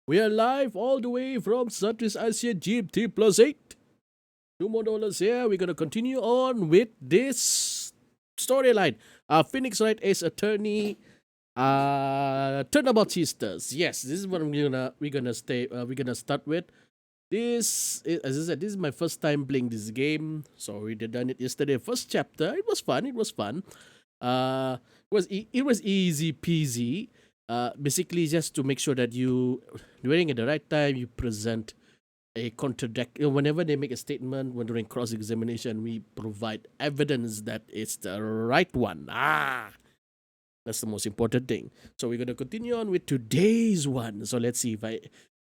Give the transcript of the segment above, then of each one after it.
We are live all the way from Southeast Asia GMT plus 8. Two more dollars here. We're going to continue on with this storyline. Phoenix Wright is attorney. Turnabout sisters. Yes, this is what we're gonna start with. As I said, this is my first time playing this game. So we did done it yesterday. First chapter. It was fun. It was fun. It was easy peasy. Basically, just to make sure that you during at the right time you present a contradict. Whenever they make a statement, when during cross examination, we provide evidence that it's the right one. That's the most important thing. So we're gonna continue on with today's one. So let's see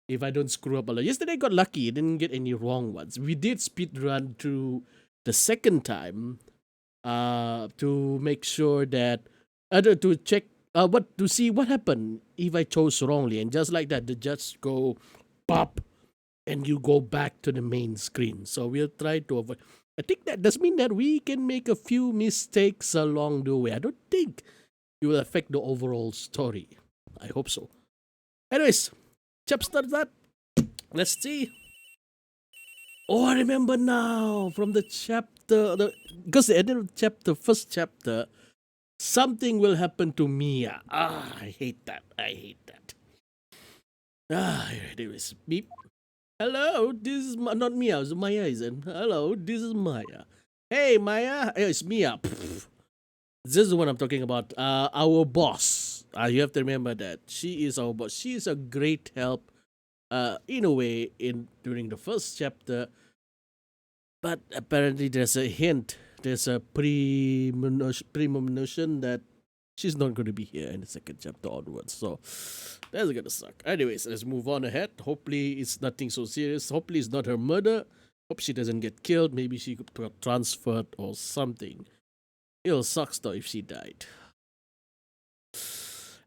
if I don't screw up a lot. Yesterday I got lucky. I didn't get any wrong ones. We did speed run through the second time to make sure that to check what to see what happened if I chose wrongly, and just like that the judge go pop and you go back to the main screen. So we'll try to avoid. I think that does mean that we can make a few mistakes along the way. I don't think it will affect the overall story. I hope so. Anyways, chapter that. Let's see. Oh, I remember now from the chapter. Because the end of the chapter, first chapter, something will happen to Mia. I hate that. I hate that. Anyways, beep. Hello, this is not Mia. It's Maya, isn't? Hello, this is Maya. Hey, Maya. It's Mia. Pff. This is the one I'm talking about. Our boss. You have to remember that she is our boss. She is a great help. In a way, in during the first chapter, but apparently there's a hint. There's a premonition that she's not going to be here in the second chapter onwards. So that's gonna suck. Anyways, let's move on ahead. Hopefully it's nothing so serious. Hopefully it's not her murder. Hope she doesn't get killed. Maybe she got transferred or something. It'll suck though if she died.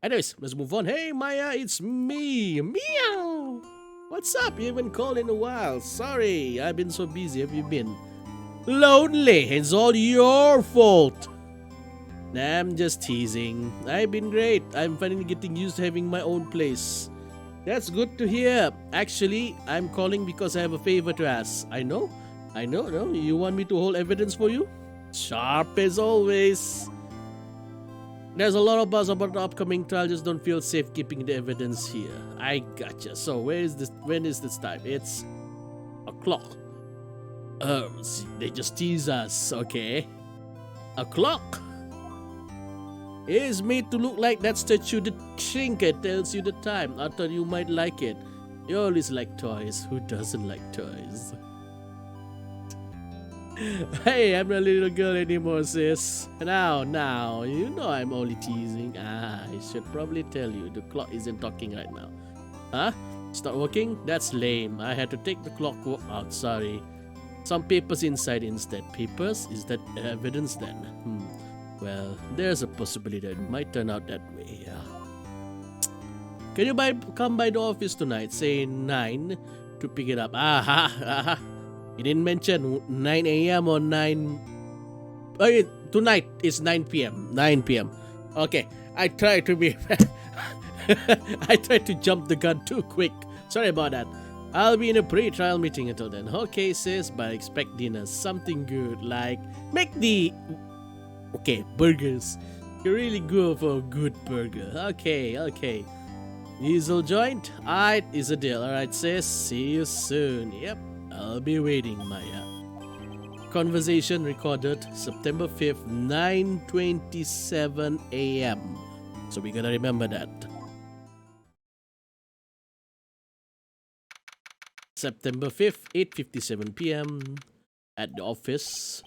Anyways, let's move on. Hey Maya, it's me. Meow. What's up? You haven't called in a while. Sorry, I've been so busy. Have you been? Lonely. It's all your fault. I'm just teasing. I've been great. I'm finally getting used to having my own place. That's good to hear. Actually, I'm calling because I have a favor to ask. I know. No, you want me to hold evidence for you? Sharp as always. There's a lot of buzz about the upcoming trial. Just don't feel safe keeping the evidence here. I gotcha. So when is this time? It's o'clock. They just tease us, okay? O'clock is made to look like that statue. The trinket tells you the time. I thought you might like it. You always like toys. Who doesn't like toys? Hey, I'm not a little girl anymore, sis. Now, you know I'm only teasing. I should probably tell you, the clock isn't talking right now. Huh? It's not working? That's lame. I had to take the clock out, sorry. Some papers inside instead. Papers? Is that evidence then? Well, there's a possibility that it might turn out that way, yeah. Can you come by the office tonight, say 9, to pick it up? Aha. You didn't mention 9 a.m. or 9... Oh, tonight is 9 p.m. 9 p.m. Okay, I tried to be... I tried to jump the gun too quick. Sorry about that. I'll be in a pre-trial meeting until then. Okay, sis, but expect dinner. Something good, like... Make the... Okay, burgers. You're really good for a good burger. Okay. Diesel joint? Alright, is a deal. Alright, sis. See you soon. Yep. I'll be waiting, Maya. Conversation recorded September 5th, 9:27 a.m. So we gotta remember that. September 5th, 8:57 p.m. at the office.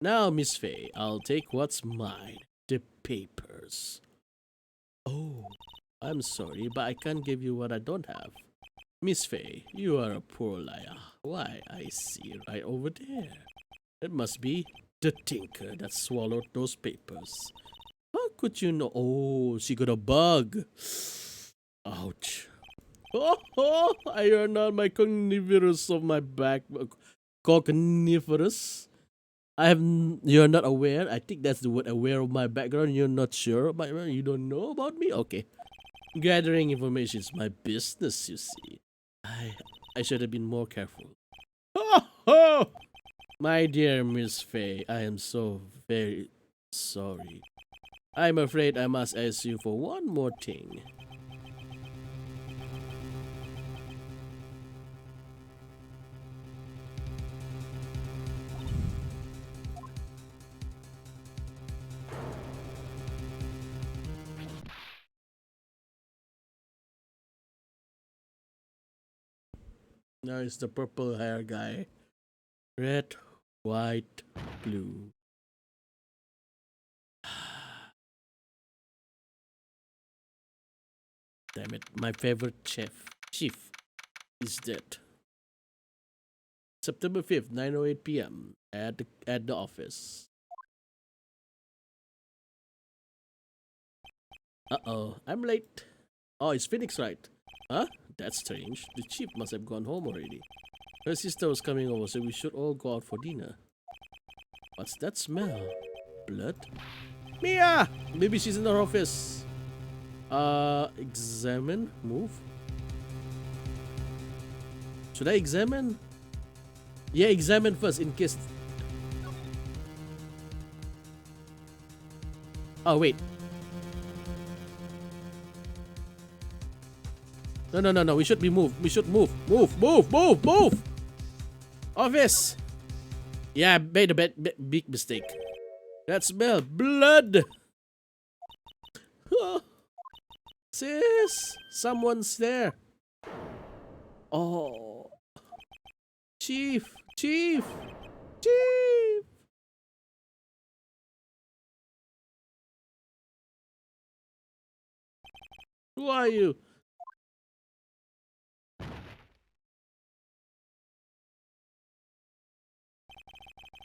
Now, Miss Faye, I'll take what's mine. The papers. Oh, I'm sorry, but I can't give you what I don't have. Miss Faye, you are a poor liar. Why, I see right over there. It must be the tinker that swallowed those papers. How could you know? Oh, she got a bug. Ouch. Oh, I are not my cognivorous of my back. Cognivorous? You're not aware? I think that's the word, aware of my background. You're not sure? You don't know about me? Okay. Gathering information is my business, you see. I should have been more careful. Oh, oh! My dear Miss Faye, I am so very sorry. I'm afraid I must ask you for one more thing. Now it's the purple hair guy. Red, white, blue. Damn it, my favorite chief is dead. September 5th, 9:08 p.m. at the office. Uh-oh, I'm late. Oh, it's Phoenix Wright. Huh? That's strange. The chief must have gone home already. Her sister was coming over, so we should all go out for dinner. What's that smell? Blood? Mia! Maybe she's in her office. Examine? Move? Should I examine? Yeah, examine first in case... Oh, wait. No. We should be moved. We should move. Move! Office! Yeah, I made a big mistake. That smell. Blood! Sis! Someone's there. Oh. Chief! Who are you?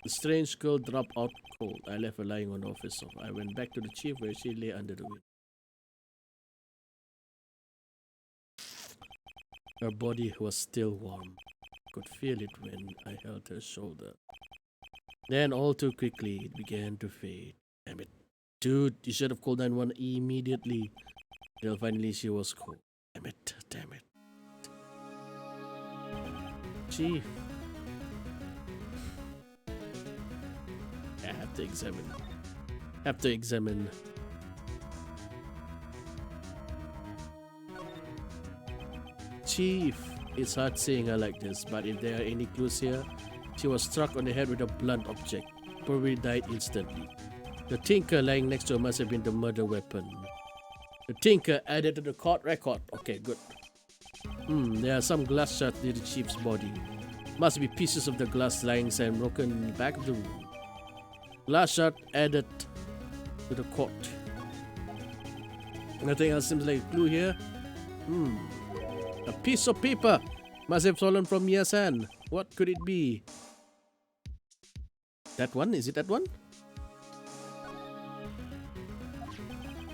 The strange girl dropped out cold. I left her lying on the office sofa. I went back to the chief where she lay under the window. Her body was still warm. I could feel it when I held her shoulder. Then all too quickly it began to fade. Damn it. Dude, you should have called 911 immediately. Till finally she was cold. Damn it. Chief. I have to examine. Chief, it's hard seeing her like this, but if there are any clues here, she was struck on the head with a blunt object. Probably died instantly. The tinker lying next to her must have been the murder weapon. The tinker added to the court record. Okay, good. There are some glass shards near the chief's body. Must be pieces of the glass lying and broken in the back of the room. Glass shard added to the court. Nothing else seems like a clue here. A piece of paper must have fallen from Mia's hand. What could it be? That one? Is it that one?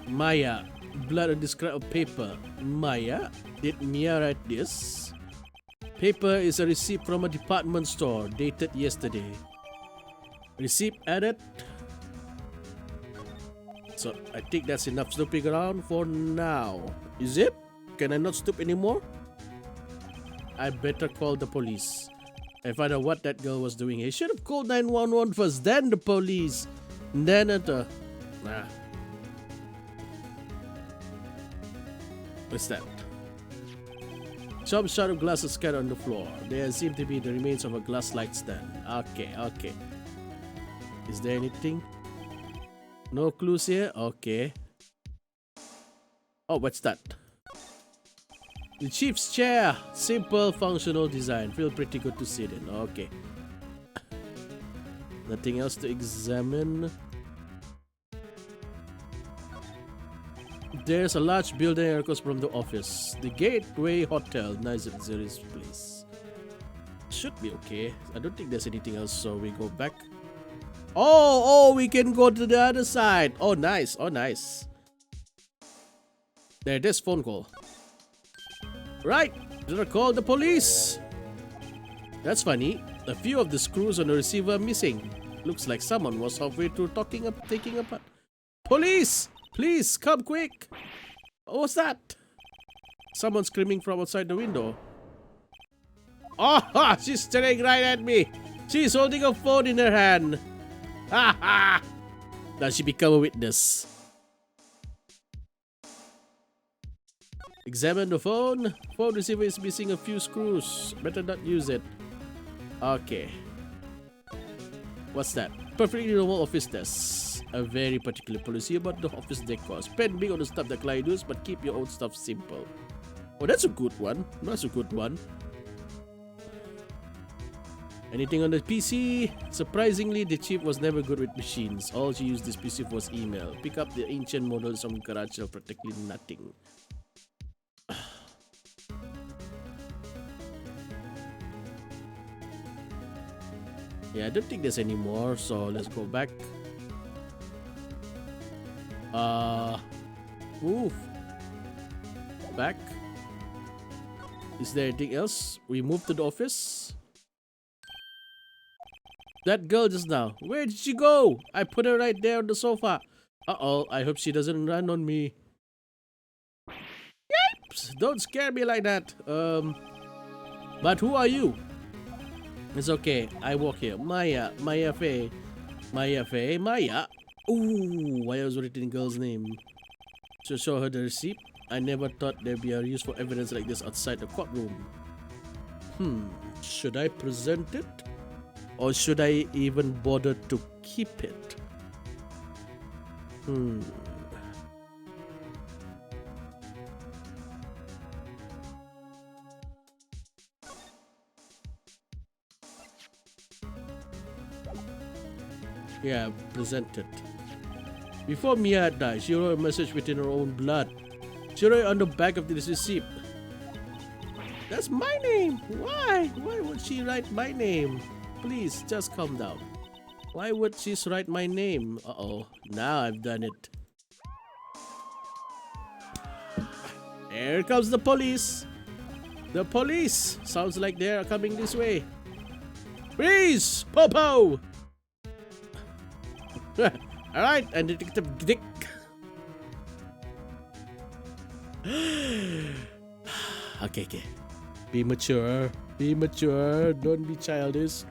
Maya. Blood on this scrap of paper. Maya? Did Mia write this? Paper is a receipt from a department store dated yesterday. Receipt added. So I think that's enough snooping around for now. Is it? Can I not snoop anymore? I better call the police. I find out what that girl was doing here. Should have called 911 first, then the police. Then What's that? Some shard of glass is scattered on the floor. There seem to be the remains of a glass light stand. Okay. Is there anything? No clues here? Okay. Oh, what's that? The chief's chair. Simple, functional design. Feel pretty good to sit in. Okay. Nothing else to examine. There's a large building across from the office. The Gateway Hotel. Nice luxurious place. Should be okay. I don't think there's anything else, so we go back. Oh, we can go to the other side. Oh, nice. There's phone call. Right, better call the police. That's funny. A few of the screws on the receiver are missing. Looks like someone was halfway through taking apart. Police! Please, come quick! What's that? Someone screaming from outside the window. Oh, she's staring right at me. She's holding a phone in her hand. Ha ha! Now she become a witness. Examine the phone. Phone receiver is missing a few screws. Better not use it. Okay. What's that? Perfectly normal office desk. A very particular policy about the office decor. Spend big on the stuff that client use, but keep your own stuff simple. Oh, that's a good one. That's a good one. Anything on the PC? Surprisingly, the chief was never good with machines. All she used this PC for was email. Pick up the ancient models from garage for practically nothing. Yeah, I don't think there's any more, so let's go back. Move. Back. Is there anything else? We move to the office. That girl just now. Where did she go? I put her right there on the sofa. Uh-oh, I hope she doesn't run on me. Yipes! Don't scare me like that. But who are you? It's okay. I walk here. Maya. Maya Faye. Maya Faye. Maya. Ooh, why was written in girl's name? To show her the receipt. I never thought there'd be a useful evidence like this outside the courtroom. Should I present it? Or should I even bother to keep it? Yeah, present it. Before Mia died, she wrote a message within her own blood. She wrote on the back of this receipt. That's my name! Why? Why would she write my name? Please, just calm down. Why would she write my name? Uh-oh, now I've done it. Here comes the police. The police! Sounds like they're coming this way. Freeze! Popo! Alright, and Detective Dick. Okay. Be mature. Be mature. Don't be childish.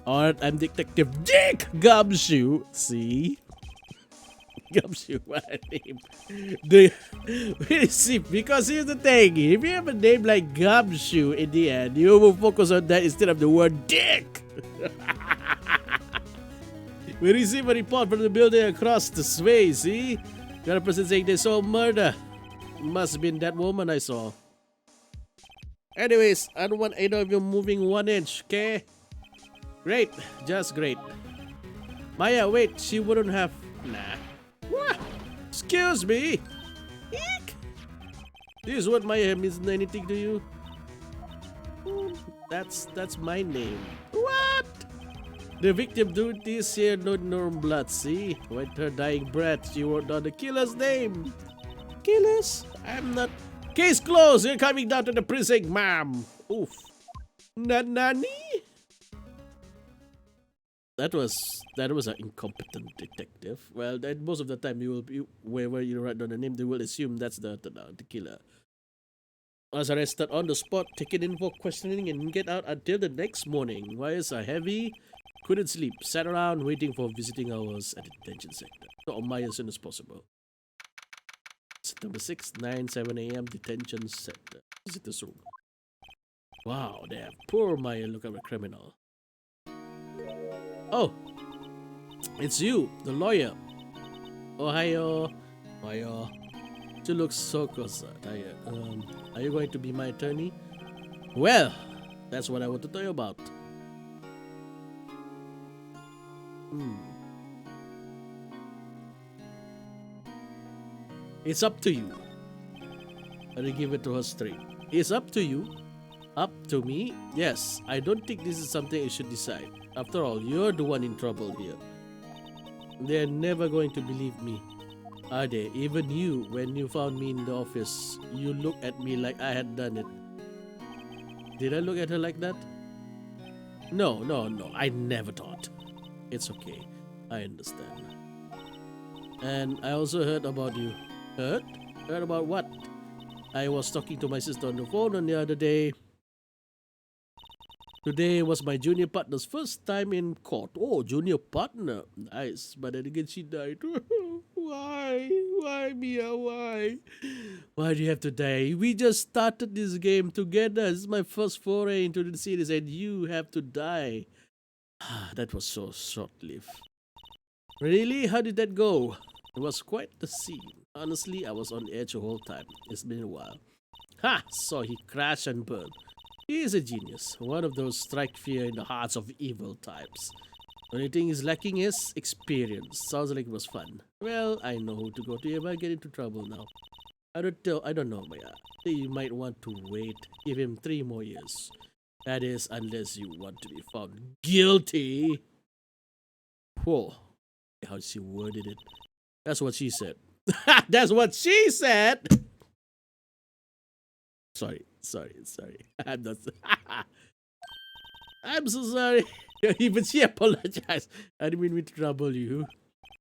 Alright, I'm Detective Dick Gumshoe. See? Gumshoe, what a name. Because here's the thing. If you have a name like Gumshoe in the end, you will focus on that instead of the word dick. We receive a report from the building across the way, see? Got a person saying they saw a murder. Must have been that woman I saw. Anyways, I don't want either of you moving 1 inch, okay? Great, just great. Maya, wait, she wouldn't have... Nah. What? Excuse me? Eek! This is what Maya means anything to you? That's my name. What? The victim doing this here no norm blood, see? With her dying breath, she wrote down the killer's name. Killers? I'm not... Case closed! You're coming down to the precinct, ma'am! Oof. Nani? That was an incompetent detective. Well, most of the time wherever you write down the name, they will assume that's the killer. I was arrested on the spot, taken in for questioning, and get out until the next morning. Why is I heavy? Couldn't sleep. Sat around waiting for visiting hours at the detention center. Got on Maya as soon as possible. September 6th, 9:07 a.m. detention center. Visitors room. Wow, damn. Poor Maya look at a criminal. Oh, it's you, the lawyer. Ohio. Ohio. You look so tired. Are you going to be my attorney? Well, that's what I want to tell you about. It's up to you. Let me give it to her straight. It's up to you. Up to me? Yes, I don't think this is something you should decide. After all, you're the one in trouble here. They're never going to believe me, are they? Even you, when you found me in the office, you looked at me like I had done it. Did I look at her like that? No, I never thought. It's okay. I understand. And I also heard about you. Heard? Heard about what? I was talking to my sister on the phone on the other day. Today was my junior partner's first time in court. Oh, junior partner. Nice. But then again, she died. Why? Why, Mia? Why? Why do you have to die? We just started this game together. This is my first foray into the series, and you have to die. That was so short-lived. Really? How did that go? It was quite the scene. Honestly, I was on the edge the whole time. It's been a while. Ha! So he crashed and burned. He is a genius. One of those strike fear in the hearts of evil types. Only thing he's lacking is experience. Sounds like it was fun. Well, I know who to go to if I get into trouble now. I don't know, Maya. You might want to wait. Give him 3 more years. That is, unless you want to be found guilty. Whoa. How she worded it. That's what she said. That's what she said! Sorry. I'm not. I'm so sorry. Even she apologized. I didn't mean to trouble you.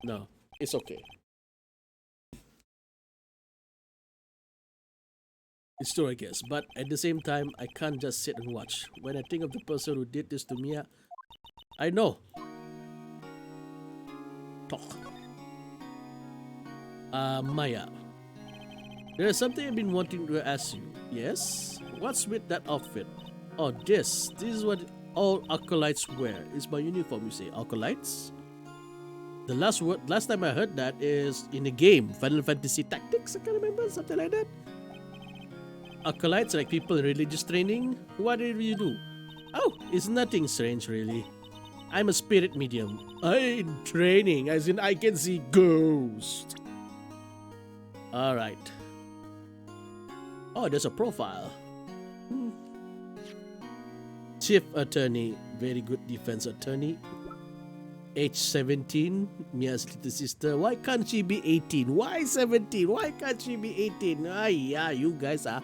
No, it's okay. It's true, I guess. But at the same time, I can't just sit and watch. When I think of the person who did this to Mia, I know. Talk. Maya. There's something I've been wanting to ask you. Yes? What's with that outfit? Oh, this. This is what all acolytes wear. It's my uniform, you say. Acolytes? The last time I heard that is in a game. Final Fantasy Tactics, I can't remember. Something like that. Acolytes, like people in religious training. What did you do? Oh, it's nothing strange, really. I'm a spirit medium. I'm in training, as in I can see ghosts. Alright. Oh, there's a profile. Chief Attorney, very good defense attorney. Age 17, Mia's little sister. Why can't she be 18? Why 17? Why can't she be 18? Yeah, you guys are.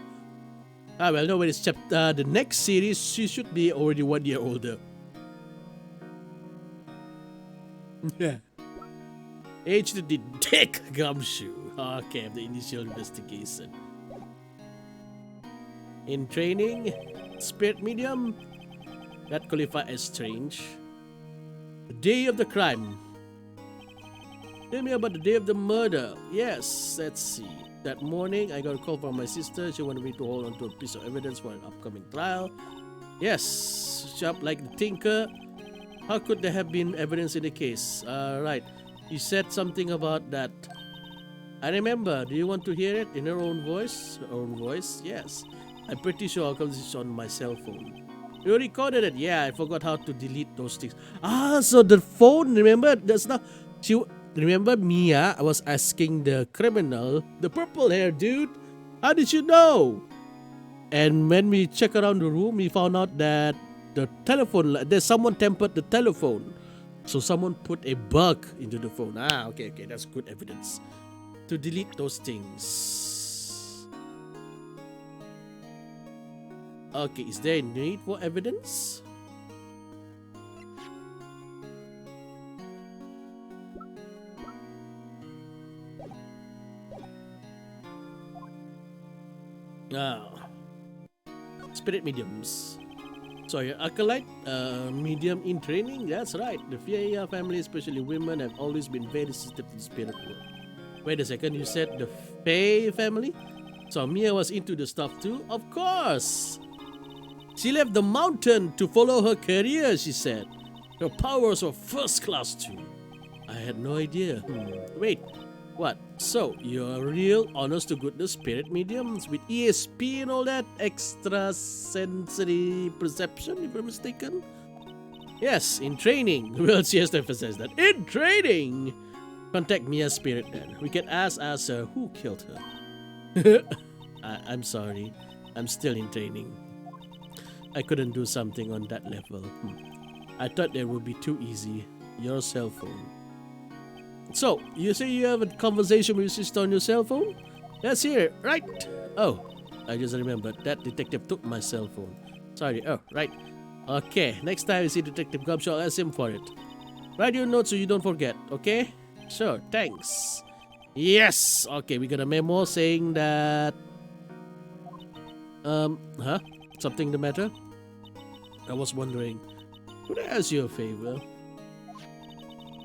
Well, no, when it's the next series, she should be already 1 year older. Yeah. Age to detect gumshoe. Okay, the initial investigation. In training, spirit medium. That qualifies as strange. The day of the crime. Tell me about the day of the murder. Yes, let's see. That morning, I got a call from my sister. She wanted me to hold on to a piece of evidence for an upcoming trial. Yes, sharp like the tinker. How could there have been evidence in the case? Right. You said something about that. I remember. Do you want to hear it in her own voice? Her own voice? Yes. I'm pretty sure I'll this is on my cell phone. You recorded it? Yeah, I forgot how to delete those things. So the phone, remember? That's not... Remember Mia? I was asking the criminal, the purple hair dude, how did you know? And when we check around the room, we found out that the telephone, there's someone tampered the telephone. So someone put a bug into the phone. Okay, that's good evidence. To delete those things. Okay, is there a need for evidence? Spirit mediums. So your acolyte, medium in training. That's right. The Fia family, especially women, have always been very sensitive to the spirit world. Wait a second, you said the Fae family? So Mia was into the stuff too? Of course! She left the mountain to follow her career, she said. Her powers were first class too. I had no idea. Wait, what? So, you're a real honest-to-goodness spirit mediums with ESP and all that? Extrasensory perception, if I'm mistaken? Yes, in training. Well, she has to emphasize that. In training! Contact Mia's spirit then. We can ask her who killed her. I'm sorry. I'm still in training. I couldn't do something on that level. I thought that would be too easy. Your cell phone. So, you say you have a conversation with your sister on your cell phone? Let's hear it, right? Oh, I just remembered. That detective took my cell phone. Sorry, right. Okay, next time you see Detective Gumshoe, I'll ask him for it. Write your notes so you don't forget, okay? Sure, thanks. Yes! Okay, we got a memo saying that Huh? Something the matter? I was wondering, could I ask you a favor?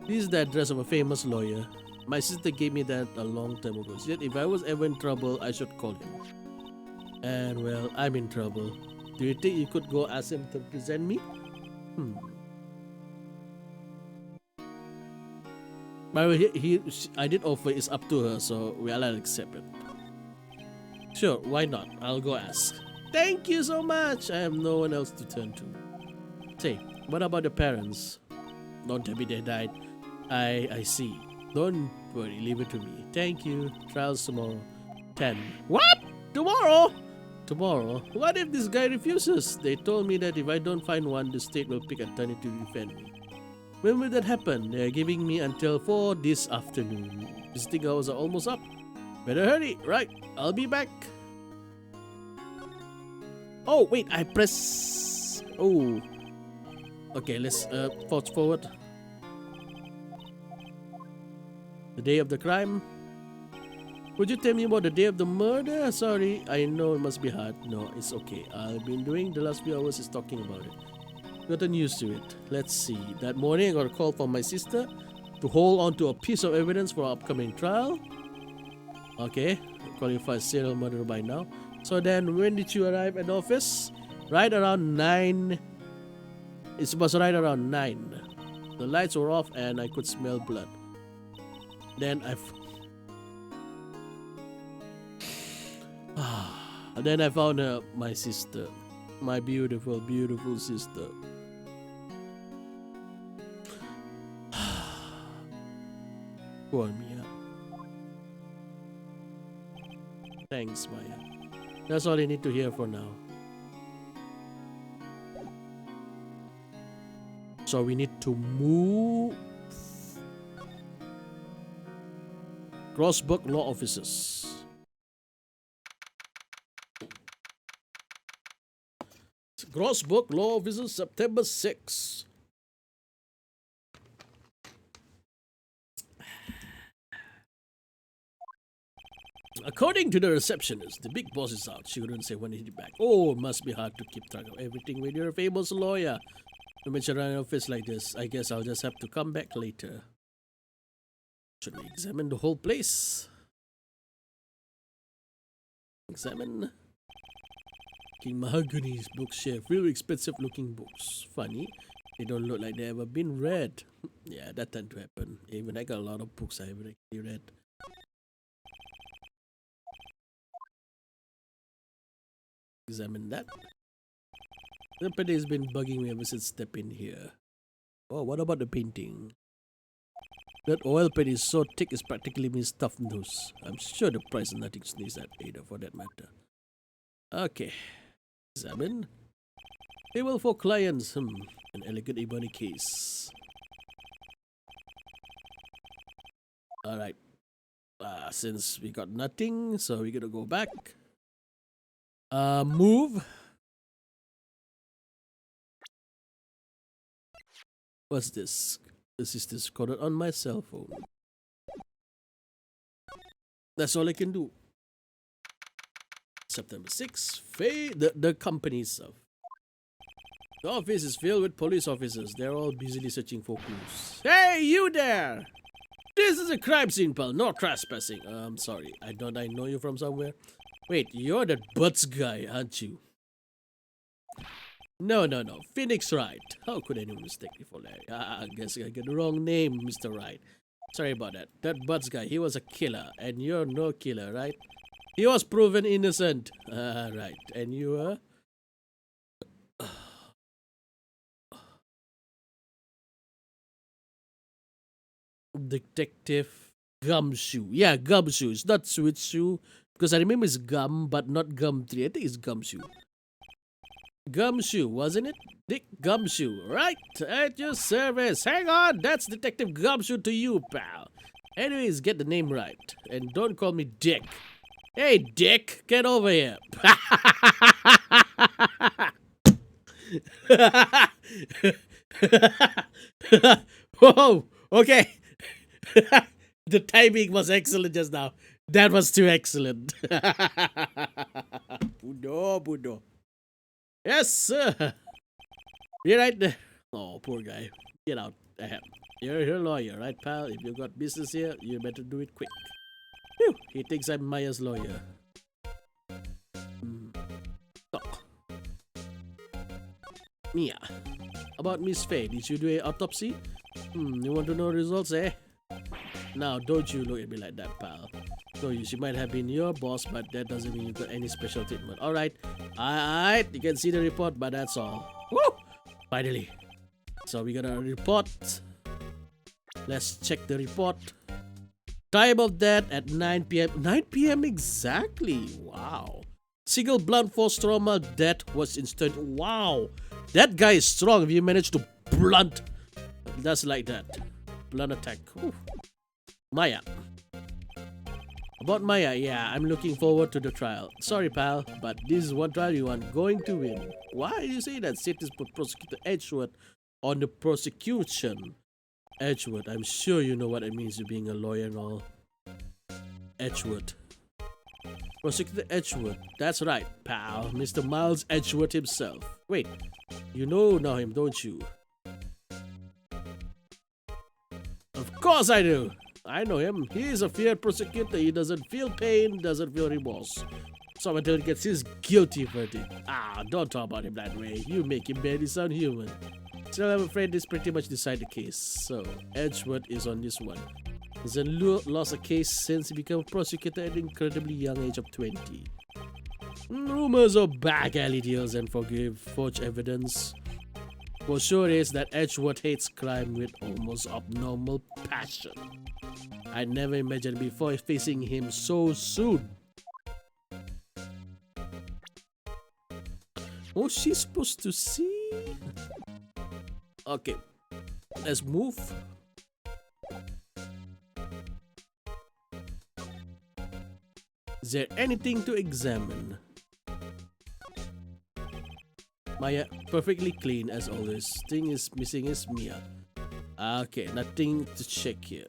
This is the address of a famous lawyer. My sister gave me that a long time ago. She said if I was ever in trouble, I should call him. And well, I'm in trouble. Do you think you could go ask him to present me? By the way, I did offer, it's up to her, so well, I'll accept it. Sure, why not? I'll go ask. Thank you so much. I have no one else to turn to. Say, what about the parents? Don't tell me they died. I see. Don't worry, leave it to me. Thank you. Trials tomorrow. 10. What? Tomorrow? Tomorrow? What if this guy refuses? They told me that if I don't find one, the state will pick Attourney to defend me. When will that happen? They're giving me until 4 this afternoon. Visiting hours are almost up. Better hurry. Right, I'll be back. Oh, wait, I press... Oh. Okay, let's fast forward. The day of the crime. Would you tell me about the day of the murder? Sorry, I know it must be hard. No, it's okay. I've been doing the last few hours is talking about it. Gotten used to it. Let's see. That morning I got a call from my sister to hold on to a piece of evidence for our upcoming trial. Okay, qualified serial murderer by now. So then, when did you arrive at the office? Right around 9. It was right around 9. The lights were off and I could smell blood. Then I found my sister. My beautiful, beautiful sister. Go on, Mia. Thanks, Maya. That's all I need to hear for now. So we need to move. Crossburg Law Offices. Crossburg Law Offices, September 6. According to the receptionist, the big boss is out. She couldn't say when he'd be back. Oh, it must be hard to keep track of everything when you're a famous lawyer. To mention an office like this, I guess I'll just have to come back later. Should we examine the whole place? Examine. King Mahogany's bookshelf. Really expensive looking books. Funny. They don't look like they ever been read. Yeah, that tend to happen. Even I got a lot of books I haven't actually read. Examine that. The painting has been bugging me ever since stepping here. Oh, what about the painting? That oil paint is so thick it's practically means stuffed nose. I'm sure the price is nothing to sneeze at either for that matter. Okay. Examine. Table for clients. An elegant ebony case. Alright. Since we got nothing, so we're gonna go back. Move. What's this? This is discorded on my cell phone. That's all I can do. September 6th. The company stuff. The office is filled with police officers. They're all busily searching for clues. Hey, you there! This is a crime scene, pal. No trespassing. I'm sorry. I know you from somewhere. Wait, you're that Butts guy, aren't you? No. Phoenix Wright. How could anyone mistake me for that? I guess I got the wrong name, Mr. Wright. Sorry about that. That Butts guy, he was a killer. And you're no killer, right? He was proven innocent. Right. And you are? Detective Gumshoe. Yeah, Gumshoe. It's not Sweet Shoe. Because I remember it's Gum, but not Gumtree. I think it's Gumshoe. Gumshoe, wasn't it? Dick Gumshoe. Right at your service. Hang on. That's Detective Gumshoe to you, pal. Anyways, get the name right. And don't call me Dick. Hey, Dick. Get over here. Whoa. Okay. The timing was excellent just now. That was too excellent. Budo, Budo. Yes, sir. You're right there. Oh, poor guy. Get out. Ahem. You're a lawyer, right, pal? If you got business here, you better do it quick. Phew. He thinks I'm Maya's lawyer. Talk. Mia. About Miss Faye, did you do an autopsy? You want to know results, eh? Now, don't you look at me like that, pal. So she might have been your boss, but that doesn't mean you got any special treatment. Alright, you can see the report, but that's all. Woo! Finally. So we got a report. Let's check the report. Time of death at 9 p.m. 9 p.m. exactly. Wow. Single blunt force trauma death was instant. Wow. That guy is strong if you manage to blunt. That's like that. Blunt attack. Whew. Maya. About Maya, yeah, I'm looking forward to the trial. Sorry, pal, but this is one trial you aren't going to win. Why do you say that? Cities put Prosecutor Edgeworth on the prosecution. Edgeworth, I'm sure you know what it means to being a lawyer and all. Edgeworth. Prosecutor Edgeworth. That's right, pal. Mr. Miles Edgeworth himself. Wait, you know him, don't you? Of course I do. I know him. He is a feared prosecutor. He doesn't feel pain, doesn't feel remorse. So until he gets his guilty verdict. Don't talk about him that way. You make him barely sound human. Still, I'm afraid this pretty much decide the case. So, Edgeworth is on this one. He's lost a case since he became a prosecutor at an incredibly young age of 20. Rumors of back alley deals and forged evidence. For sure is that Edgeworth hates crime with almost abnormal passion. I never imagined before facing him so soon. What's she supposed to see? Okay, let's move. Is there anything to examine? Maya, perfectly clean as always. Thing is missing is Mia. Okay, nothing to check here.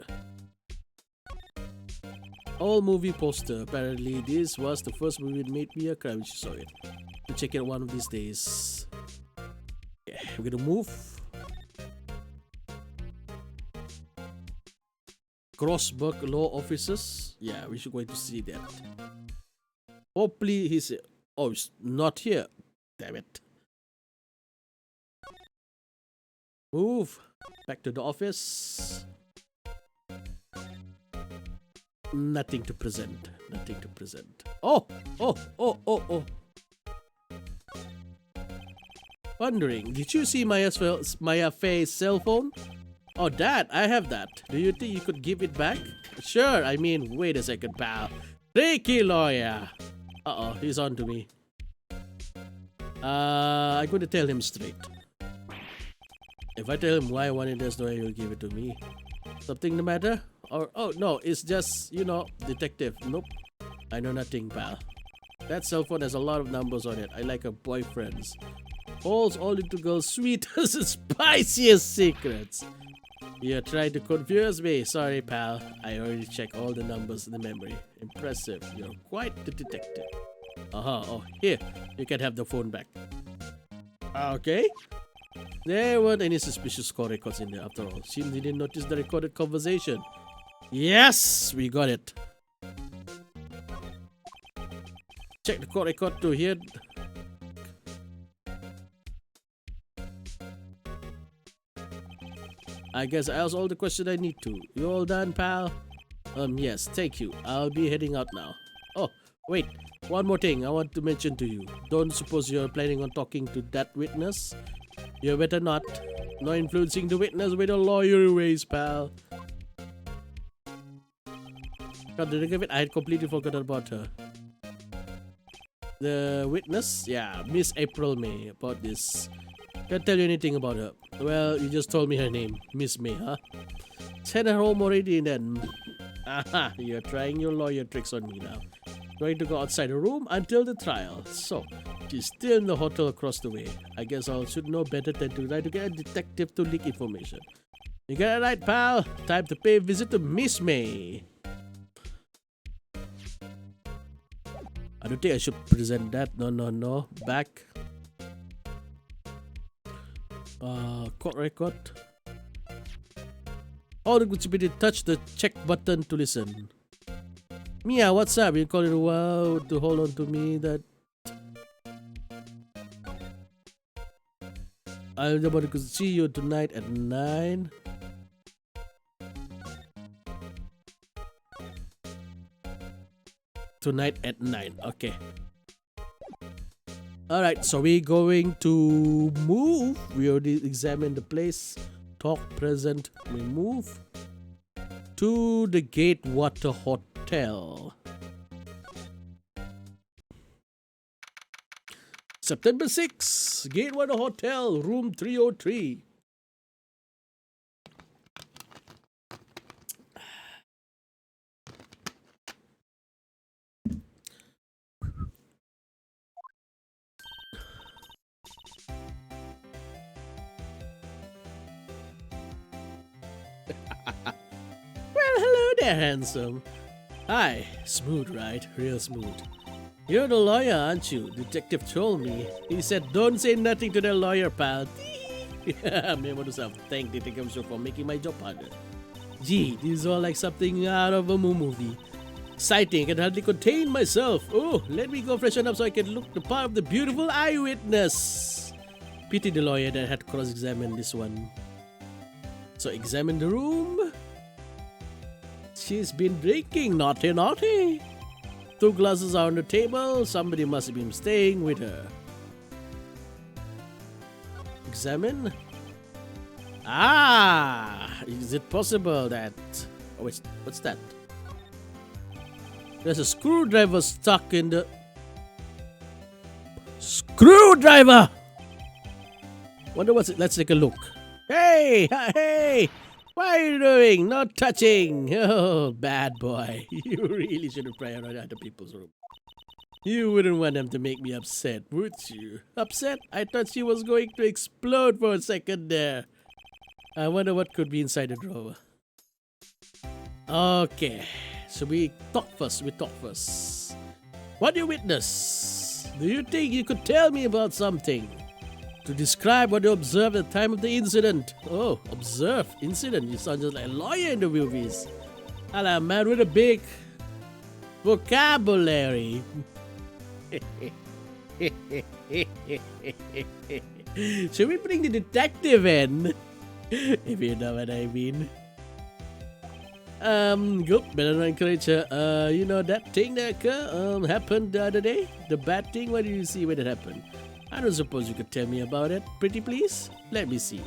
All movie poster. Apparently, this was the first movie that made me a crime. She saw it. To check it one of these days. Yeah, we're gonna move. Crossburg law officers. Yeah, we should going to see that. Hopefully he's. Oh, he's not here. Damn it. Move back to the office. Nothing to present. Nothing to present. Oh. Wondering, did you see Maya Faye's cell phone? Oh, that. I have that. Do you think you could give it back? Sure. I mean, wait a second, pal. Tricky lawyer. Uh-oh, he's on to me. I'm going to tell him straight. If I tell him why I wanted this, no way he'll give it to me. Something the matter? Or, oh, no, it's just, detective. Nope. I know nothing, pal. That cell phone has a lot of numbers on it. I like her boyfriends. Holds all little girls' sweetest and spiciest secrets. You're trying to confuse me. Sorry, pal. I already checked all the numbers in the memory. Impressive. You're quite the detective. Oh, here. You can have the phone back. Okay. There weren't any suspicious call records in there after all. Seems he didn't notice the recorded conversation. Yes! We got it. Check the call record to hear. I guess I asked all the questions I need to. You all done, pal? Yes, thank you. I'll be heading out now. Oh, wait. One more thing I want to mention to you. Don't suppose you're planning on talking to that witness? You better not. No influencing the witness with a lawyer ways, pal. God, did I give it? I had completely forgotten about her. The witness? Yeah, Miss April May. About this. Can't tell you anything about her. Well, you just told me her name. Miss May, huh? Send her home already then. Aha, you're trying your lawyer tricks on me now. Going to go outside the room until the trial. So, she's still in the hotel across the way. I guess I should know better than to try to get a detective to leak information. You got it right, pal. Time to pay a visit to Miss May. I don't think I should present that. No. Back. Court record. All the good to touch the check button to listen. Mia, what's up? You call it a while to hold on to me that I'm about to see you tonight at 9. Tonight at 9. Okay. Alright, so we're going to move. We already examined the place. Talk, present. We move to the Gatewater Hotel. September 6, Gatewater Hotel, room 303. Well, hello there, handsome. Hi, smooth, right? Real smooth. You're the lawyer, aren't you? Detective told me. He said, don't say nothing to the lawyer, pal. I want to thank Detective Show for making my job harder. Gee, this is all like something out of a movie. Exciting, I can hardly contain myself. Oh, let me go freshen up so I can look the part of the beautiful eyewitness. Pity the lawyer that had to cross-examine this one. So examine the room. She's been drinking, naughty. 2 glasses are on the table. Somebody must have been staying with her. Examine. Ah! Is it possible that... Oh, wait, what's that? There's a screwdriver stuck in the... Screwdriver! Wonder what's it? Let's take a look. Hey! Hey! What are you doing? Not touching! Oh, bad boy. You really shouldn't pry around other people's room. You wouldn't want them to make me upset, would you? Upset? I thought she was going to explode for a second there. I wonder what could be inside the drawer. Okay, so we talk first. What do you witness? Do you think you could tell me about something? To describe what you observed at the time of the incident. Oh, observe incident. You sound just like a lawyer in the movies. And a man with a big vocabulary. Should we bring the detective in? If you know what I mean. Good. Better not encourage her. You know that thing that happened the other day? The bad thing? What did you see when it happened? I don't suppose you could tell me about it, pretty please? Let me see.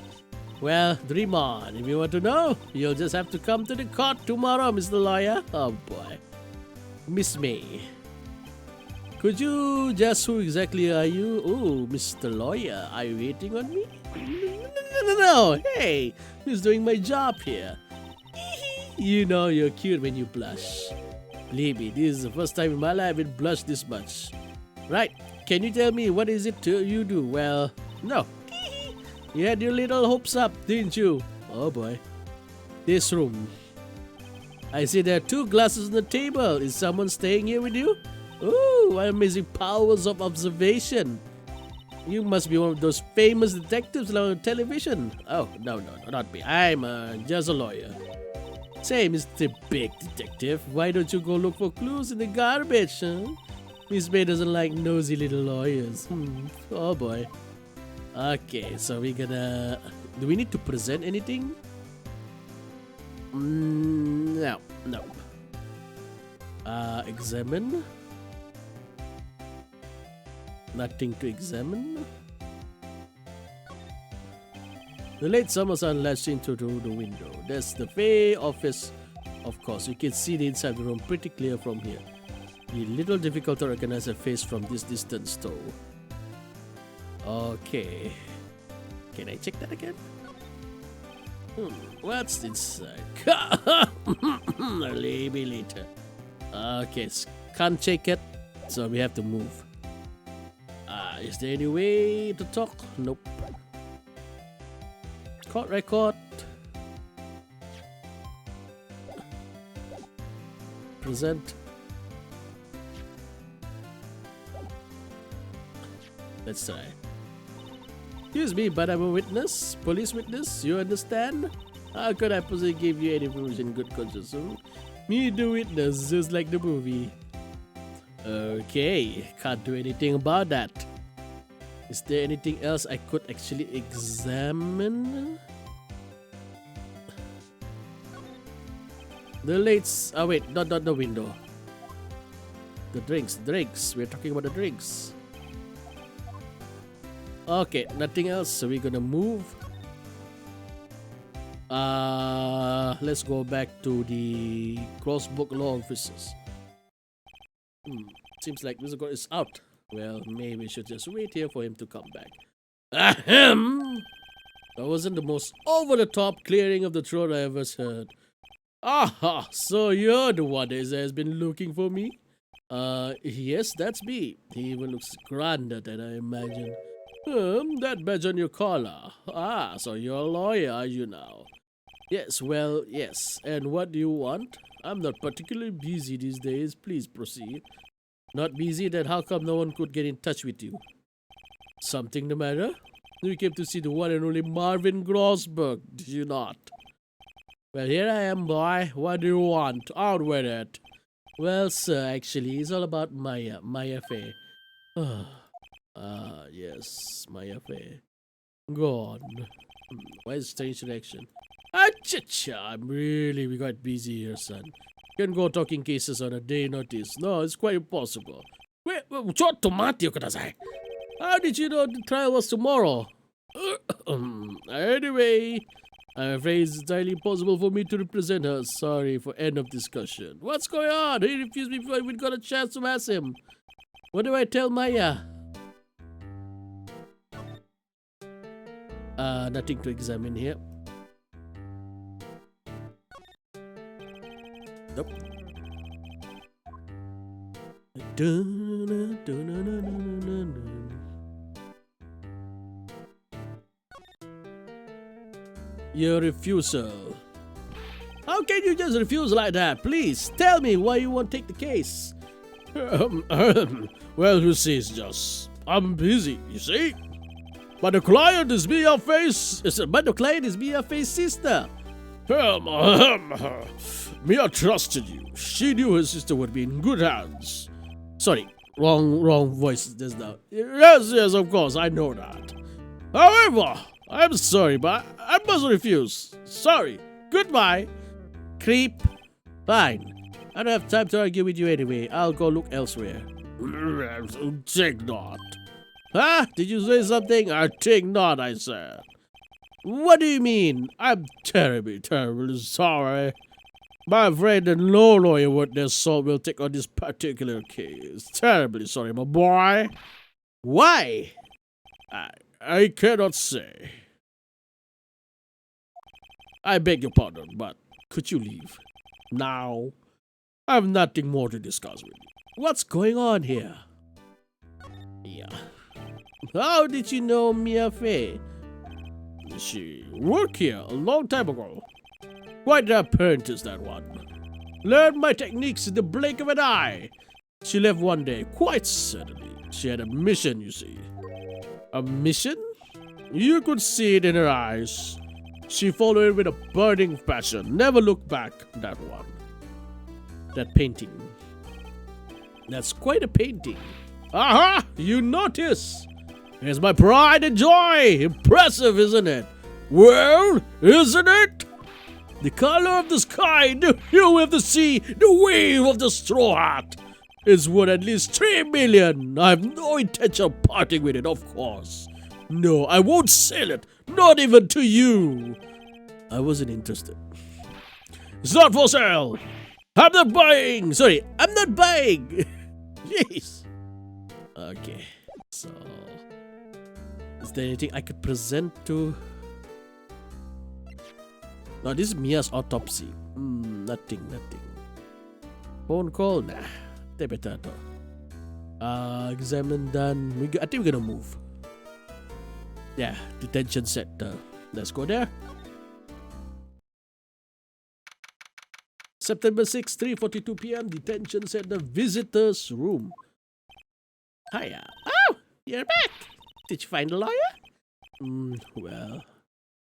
Well, dream on. If you want to know, you'll just have to come to the court tomorrow, Mr. Lawyer. Oh boy. Miss May. Could you just who exactly are you? Oh, Mr. Lawyer, are you waiting on me? No. Hey, who's doing my job here? You know you're cute when you blush. Believe me, this is the first time in my life I've blushed this much. Right. Can you tell me what is it you do? Well, no. You had your little hopes up, didn't you? Oh boy. This room. I see there are 2 glasses on the table. Is someone staying here with you? Oh, what amazing powers of observation. You must be one of those famous detectives on television. Oh, no, not me. I'm just a lawyer. Say, Mr. Big Detective, why don't you go look for clues in the garbage, huh? Miss May doesn't like nosy little lawyers. Oh boy. Okay, so we're gonna... Do we need to present anything? No. Examine? Nothing to examine? The late summer sun lashed into the window. There's the Fay office, of course. You can see the inside of the room pretty clear from here. A little difficult to recognize a face from this distance though. Okay. Can I check that again? What's inside? Maybe later. Okay, can't check it, so we have to move. Is there any way to talk? Nope. Court record. Present. Let's try. Excuse me, but I'm a witness, police witness, you understand? How could I possibly give you any information in good conscience? So, me the witness, just like the movie. Okay, can't do anything about that. Is there anything else I could actually examine? The lights. Oh wait, not the window. The drinks. We're talking about the drinks. Okay, nothing else. So we're gonna move. Let's go back to the crossbook law officers. Seems like Mr. God is out. Well, maybe we should just wait here for him to come back. Ahem! That wasn't the most over-the-top clearing of the throat I ever heard. Aha! So you're the one that has been looking for me? Yes, that's me. He even looks grander than I imagined. That badge on your collar. Ah, so you're a lawyer, are you now? Yes, well, yes. And what do you want? I'm not particularly busy these days. Please proceed. Not busy? Then how come no one could get in touch with you? Something the matter? You came to see the one and only Marvin Grossberg, did you not? Well, here I am, boy. What do you want? Out with it. Well, sir, actually, it's all about Maya. Maya Fey. Yes, Maya Fey. Go on. Why is strange reaction? Acha, I'm really quite busy here, son. Can't go talking cases on a day notice. No, it's quite impossible. Wait, how did you know the trial was tomorrow? Anyway, I'm afraid it's entirely impossible for me to represent her. Sorry for end of discussion. What's going on? He refused me before I even got a chance to ask him. What do I tell Maya? Nothing to examine here. Nope. Your refusal. How can you just refuse like that? Please tell me why you won't take the case. Well, you see, it's just I'm busy, you see. But the client is Mia Faye's. But the client is Mia Faye's sister. Mia trusted you. She knew her sister would be in good hands. Sorry, wrong voice just now. Yes, of course, I know that. However, I'm sorry, but I must refuse. Sorry. Goodbye. Creep. Fine. I don't have time to argue with you anyway. I'll go look elsewhere. Take not. Huh? Did you say something? I think not, I said. What do you mean? I'm terribly sorry. My friend and no lawyer worth their salt will take on this particular case. Terribly sorry, my boy. Why? I cannot say. I beg your pardon, but could you leave? Now? I have nothing more to discuss with you. What's going on here? Yeah. How did you know Mia Fey? She worked here a long time ago. Quite the apprentice, that one. Learned my techniques in the blink of an eye. She left one day, quite suddenly. She had a mission, you see. A mission? You could see it in her eyes. She followed it with a burning passion. Never looked back, that one. That painting. That's quite a painting. Aha! You notice! Here's my pride and joy! Impressive, isn't it? Well, isn't it? The color of the sky, the hue of the sea, the wave of the straw hat. It's worth at least 3 million. I have no intention of parting with it, of course. No, I won't sell it. Not even to you. I wasn't interested. It's not for sale. I'm not buying. Sorry, I'm not buying. Jeez. Okay, so is there anything I could present to? No, this is Mia's autopsy. Nothing. Phone call? Nah. They better though. Examine done. I think we're gonna move. Yeah, detention center. Let's go there. September 6, 3:42 p.m. Detention center visitors room. Hiya. Oh! You're back! Did you find a lawyer? Well,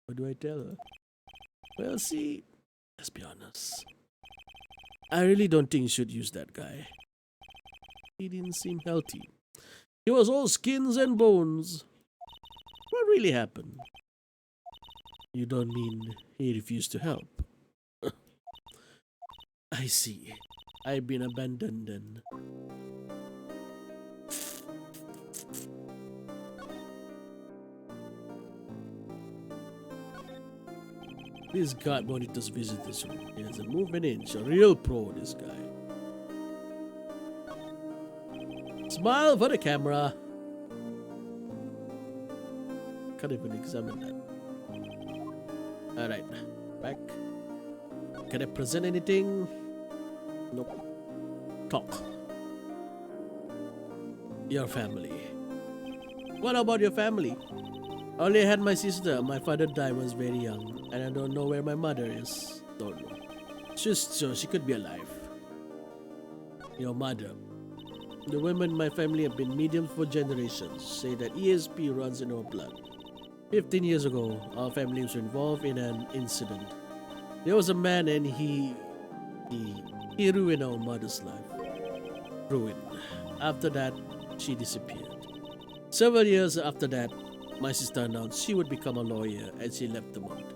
what do I tell her? Well, see, let's be honest. I really don't think you should use that guy. He didn't seem healthy. He was all skins and bones. What really happened? You don't mean he refused to help? I see. I've been abandoned then. This guard monitors visitors room. He hasn't moved an inch. A real pro, this guy. Smile for the camera. Can't even examine that. Alright. Back. Can I present anything? Nope. Talk. Your family. What about your family? I only had my sister. My father died when I was very young, and I don't know where my mother is. Don't know. Just so she could be alive. Your mother. The women in my family have been mediums for generations. Say that ESP runs in our blood. 15 years ago, our family was involved in an incident. There was a man and he ruined our mother's life. Ruined. After that, she disappeared. Several years after that, my sister announced she would become a lawyer and she left the month.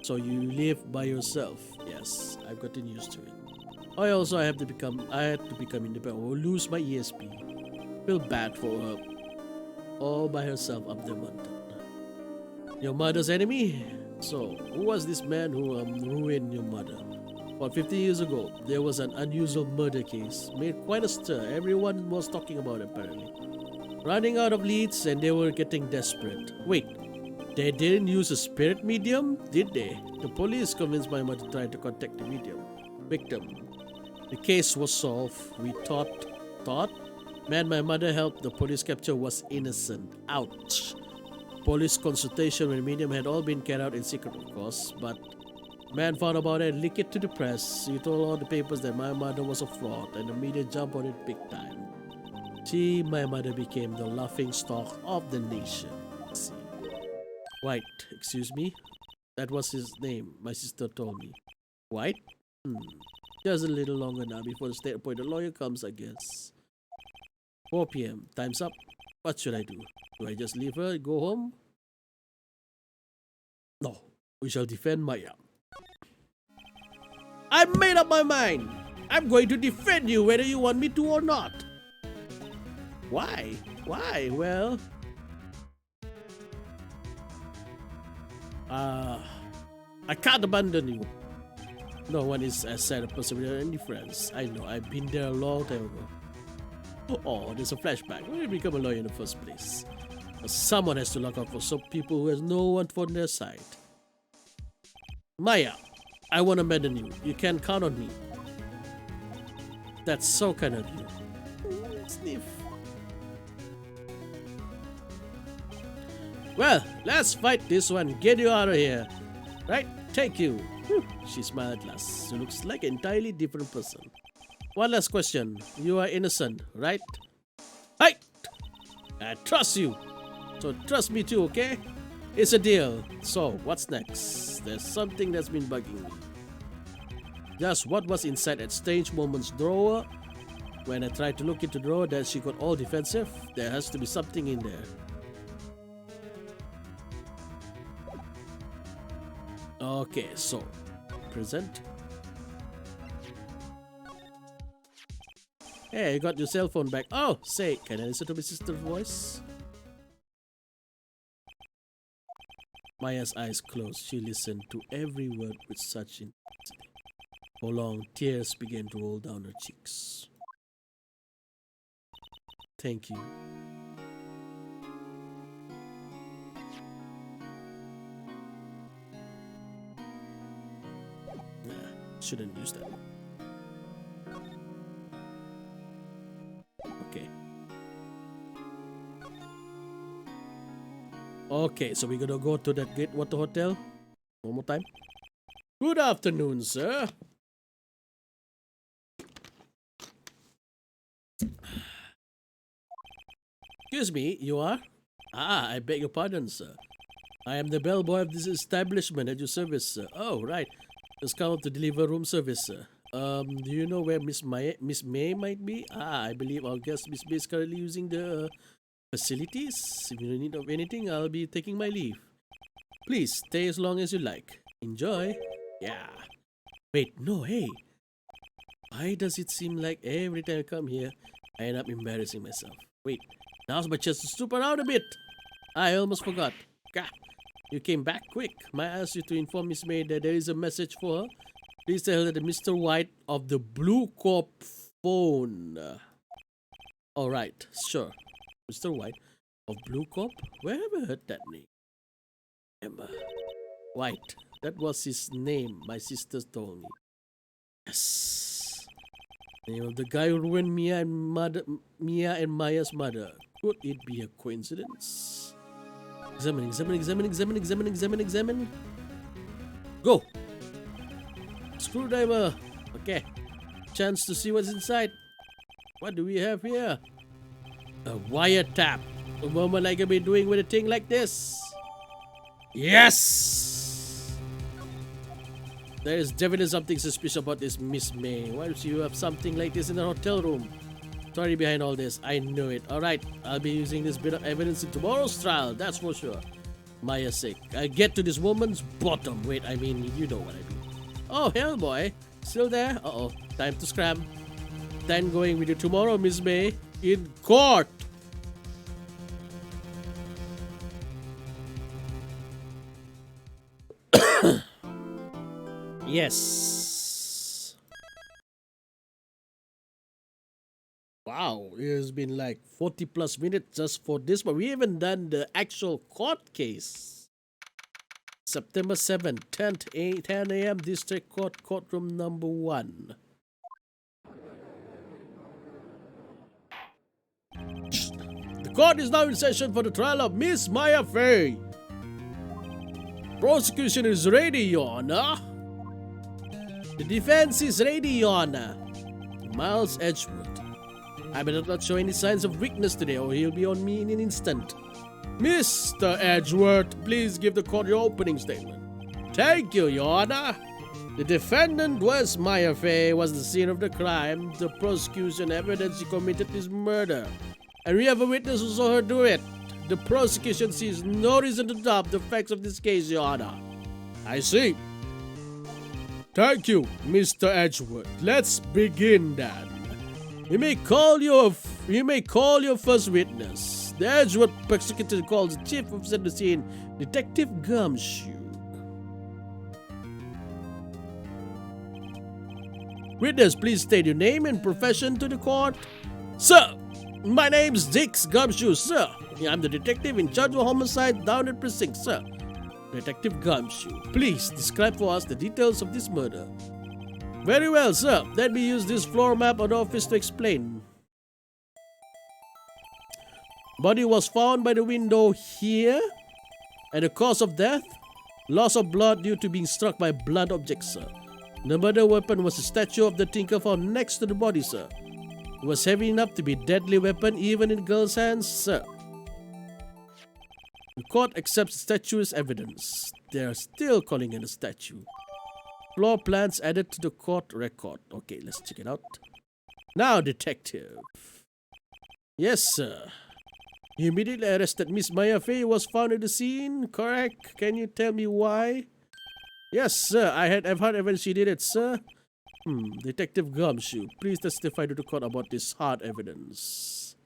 So you live by yourself? Yes, I've gotten used to it. I had to become independent or lose my ESP. Feel bad for her. All by herself up the mountain. Your mother's enemy? So, who was this man who ruined your mother? About 50 years ago, there was an unusual murder case. Made quite a stir. Everyone was talking about it apparently. Running out of leads and they were getting desperate. Wait, they didn't use a spirit medium, did they? The police convinced my mother to try to contact the medium. Victim. The case was solved. We thought? Man, my mother helped. The police capture was innocent. Ouch. Police consultation with the medium had all been carried out in secret, of course, but man found about it and leaked it to the press. He told all the papers that my mother was a fraud and the media jumped on it big time. My mother became the laughing stock of the nation. See. White, excuse me? That was his name, my sister told me. White? Just a little longer now before the state-appointed lawyer comes, I guess. 4 p.m. Time's up. What should I do? Do I just leave her and go home? No. We shall defend Maya. I made up my mind. I'm going to defend you whether you want me to or not. Why? Why? Well... I can't abandon you. No one is as sad a person without any friends. I know, I've been there a long time ago. Oh, there's a flashback. Why did you become a lawyer in the first place? Someone has to look out for some people who has no one for their side. Maya, I won't abandon you. You can count on me. That's so kind of you. Sniff. Well, let's fight this one. Get you out of here. Right? Take you. Whew. She smiled at last. She looks like an entirely different person. One last question. You are innocent, right? Hey! I trust you. So trust me too, okay? It's a deal. So, what's next? There's something that's been bugging me. Just what was inside that strange woman's drawer? When I tried to look into the drawer that she got all defensive, there has to be something in there. Okay, so, present. Hey, you got your cell phone back. Oh, say, can I listen to my sister's voice? Maya's eyes closed. She listened to every word with such intensity. For long, tears began to roll down her cheeks. Thank you. Nah, shouldn't use that. Okay. Okay, so we're gonna go to that Great Water Hotel. One more time. Good afternoon, sir. Excuse me, you are? Ah, I beg your pardon, sir. I am the bellboy of this establishment at your service, sir. Oh, right. Just come up to deliver room service, sir. Do you know where Miss May might be? Ah, I believe our guest Miss May is currently using the facilities. If you need of anything, I'll be taking my leave. Please stay as long as you like. Enjoy. Yeah. Wait, no, hey. Why does it seem like every time I come here, I end up embarrassing myself? Wait, now's my chance to stoop around a bit. I almost forgot. Gah, you came back quick. May I ask you to inform Miss May that there is a message for her? Please tell her that Mr. White of the Blue Corp phone. Alright, sure. Mr. White of Blue Corp? Where have I heard that name? Emma White. That was his name, my sisters told me. Yes. Name of the guy who ruined Mia and Maya's mother. Could it be a coincidence? Examine. Go! Screwdriver. Okay. Chance to see what's inside. What do we have here? A wiretap. A moment I can be doing with a thing like this. Yes! There is definitely something suspicious about this Miss May. Why do you have something like this in the hotel room? Story behind all this. I know it. Alright, I'll be using this bit of evidence in tomorrow's trial. That's for sure. Maya's sake. I'll get to this woman's bottom. Wait, I mean, you know what I mean. Oh, hell boy. Still there? Uh-oh. Time to scram. Then going with you tomorrow, Miss May. In court. Yes. Wow, it has been like 40 plus minutes just for this, but we haven't done the actual court case. September 7th, 10 a.m. District Court, courtroom number 1. The court is now in session for the trial of Miss Maya Fey. Prosecution is ready, Your Honor. The defense is ready, Your Honor. Miles Edgewood. I better not show any signs of weakness today or he'll be on me in an instant. Mr. Edgeworth, please give the court your opening statement. Thank you, Your Honor. The defendant, Wes Maya Fey, was the scene of the crime. The prosecution evidence he committed this murder. And we have a witness who saw her do it. The prosecution sees no reason to doubt the facts of this case, Your Honor. I see. Thank you, Mr. Edgeworth. Let's begin then. You may call your first witness. The Edgeworth prosecutor calls the chief officer of the scene, Detective Gumshoe. Witness, please state your name and profession to the court. Sir, my name's Dix Gumshoe, sir. I'm the detective in charge of homicide down at precinct, sir. Detective Gumshoe, please describe for us the details of this murder. Very well, sir. Let me use this floor map of the office to explain. Body was found by the window here. And the cause of death? Loss of blood due to being struck by blunt objects, sir. The murder weapon was a statue of the Tinker found next to the body, sir. It was heavy enough to be a deadly weapon even in girls' hands, sir. The court accepts the statue as evidence. They are still calling it a statue. Floor plans added to the court record. Okay, let's check it out. Now, detective. Yes, sir. You immediately arrested Miss Maya Fey, was found at the scene, correct? Can you tell me why? Yes, sir. I've heard evidence she did it, sir. Detective Gumshoe, please testify to the court about this hard evidence.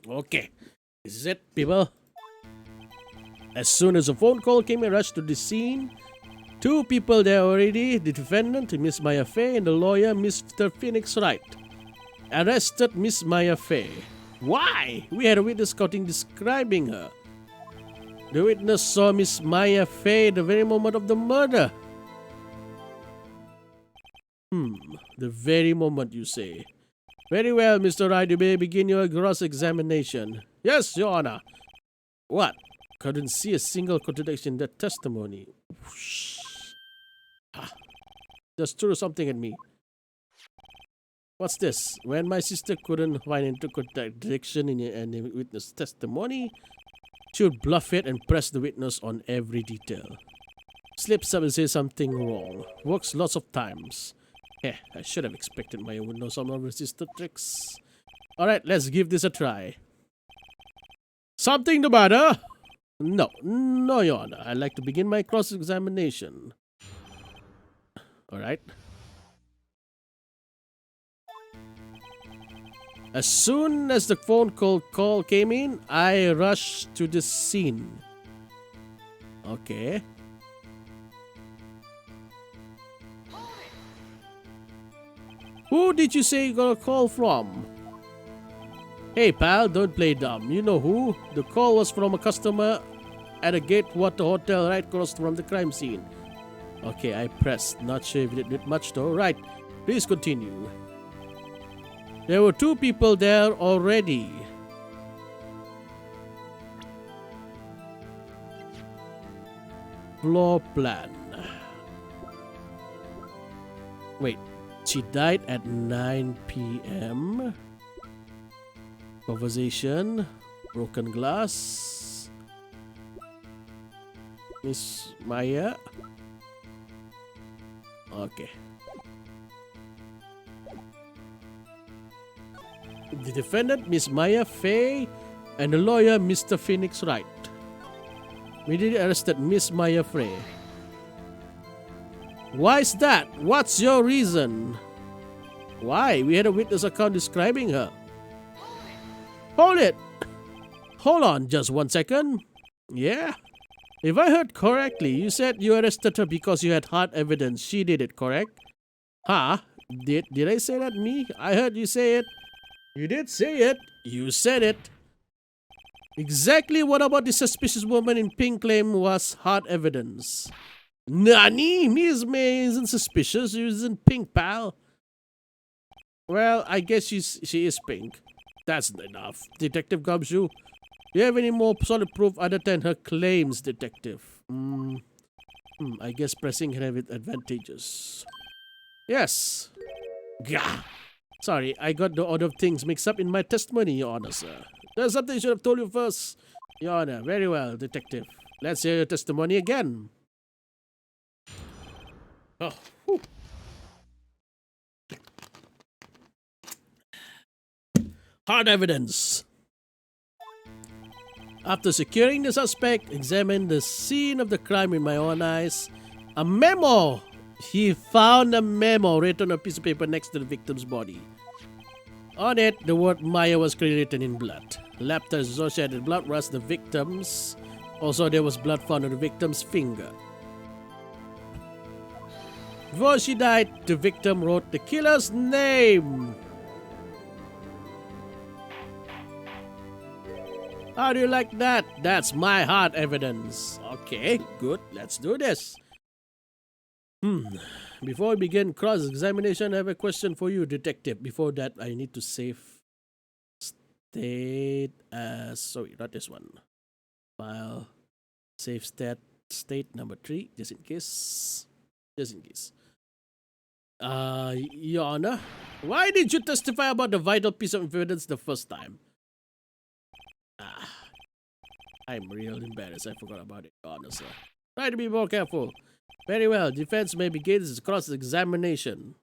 Okay, this is it, people. As soon as a phone call came, I rushed to the scene. 2 people there already, the defendant, Miss Maya Fey, and the lawyer, Mr. Phoenix Wright. Arrested Miss Maya Fey. Why? We had a witness scouting describing her. The witness saw Miss Maya Fey at the very moment of the murder. The very moment, you say. Very well, Mr. Wright, you may begin your cross-examination. Yes, Your Honor. What? Couldn't see a single contradiction in that testimony. Just threw something at me. What's this? When my sister couldn't find into contradiction in any witness testimony, she would bluff it and press the witness on every detail. Slips up and says something wrong. Works lots of times. I should have expected Maya would know some of her sister tricks. Alright, let's give this a try. Something the matter? No, Your Honor. I'd like to begin my cross-examination. Alright. As soon as the phone call came in, I rushed to the scene. Okay. Who did you say you got a call from? Hey pal, don't play dumb. You know who? The call was from a customer at a Gatewater hotel right across from the crime scene. Okay, I pressed. Not sure if it did much though. Right, please continue. There were 2 people there already. Floor plan. Wait, she died at 9 p.m. Conversation. Broken glass. Miss Maya. Okay. The defendant, Miss Maya Fay, and the lawyer, Mr. Phoenix Wright. Immediately arrested Miss Maya Fay. Why is that? What's your reason? Why? We had a witness account describing her. Hold it! Hold on just 1 second. Yeah? If I heard correctly, you said you arrested her because you had hard evidence she did it, correct? Huh? Did I say that, me? I heard you say it. You did say it. You said it. Exactly what about the suspicious woman in pink claim was hard evidence? Nani? Miss May isn't suspicious. She isn't pink, pal. Well, I guess she is pink. That's enough. Detective Gumshoe, do you have any more solid proof other than her claims, Detective? I guess pressing her with advantages. Yes. Gah. Sorry, I got the order of things mixed up in my testimony, Your Honor, sir. There's something I should have told you first. Your Honor, very well, Detective. Let's hear your testimony again. Oh, whew. Hard evidence. After securing the suspect, examined the scene of the crime with my own eyes. A memo! He found a memo written on a piece of paper next to the victim's body. On it, the word Maya was clearly written in blood. Lab test associated blood was the victim's. Also, there was blood found on the victim's finger. Before she died, the victim wrote the killer's name. How do you like that? That's my hard evidence. Okay, good. Let's do this. Before we begin cross-examination, I have a question for you, Detective. Before that, I need to save state as... Sorry, not this one. File. Save state number 3, just in case. Just in case. Your Honor, why did you testify about the vital piece of evidence the first time? I'm real embarrassed. I forgot about it, Your Honor, sir. Try to be more careful. Very well. Defense may begin its cross-examination.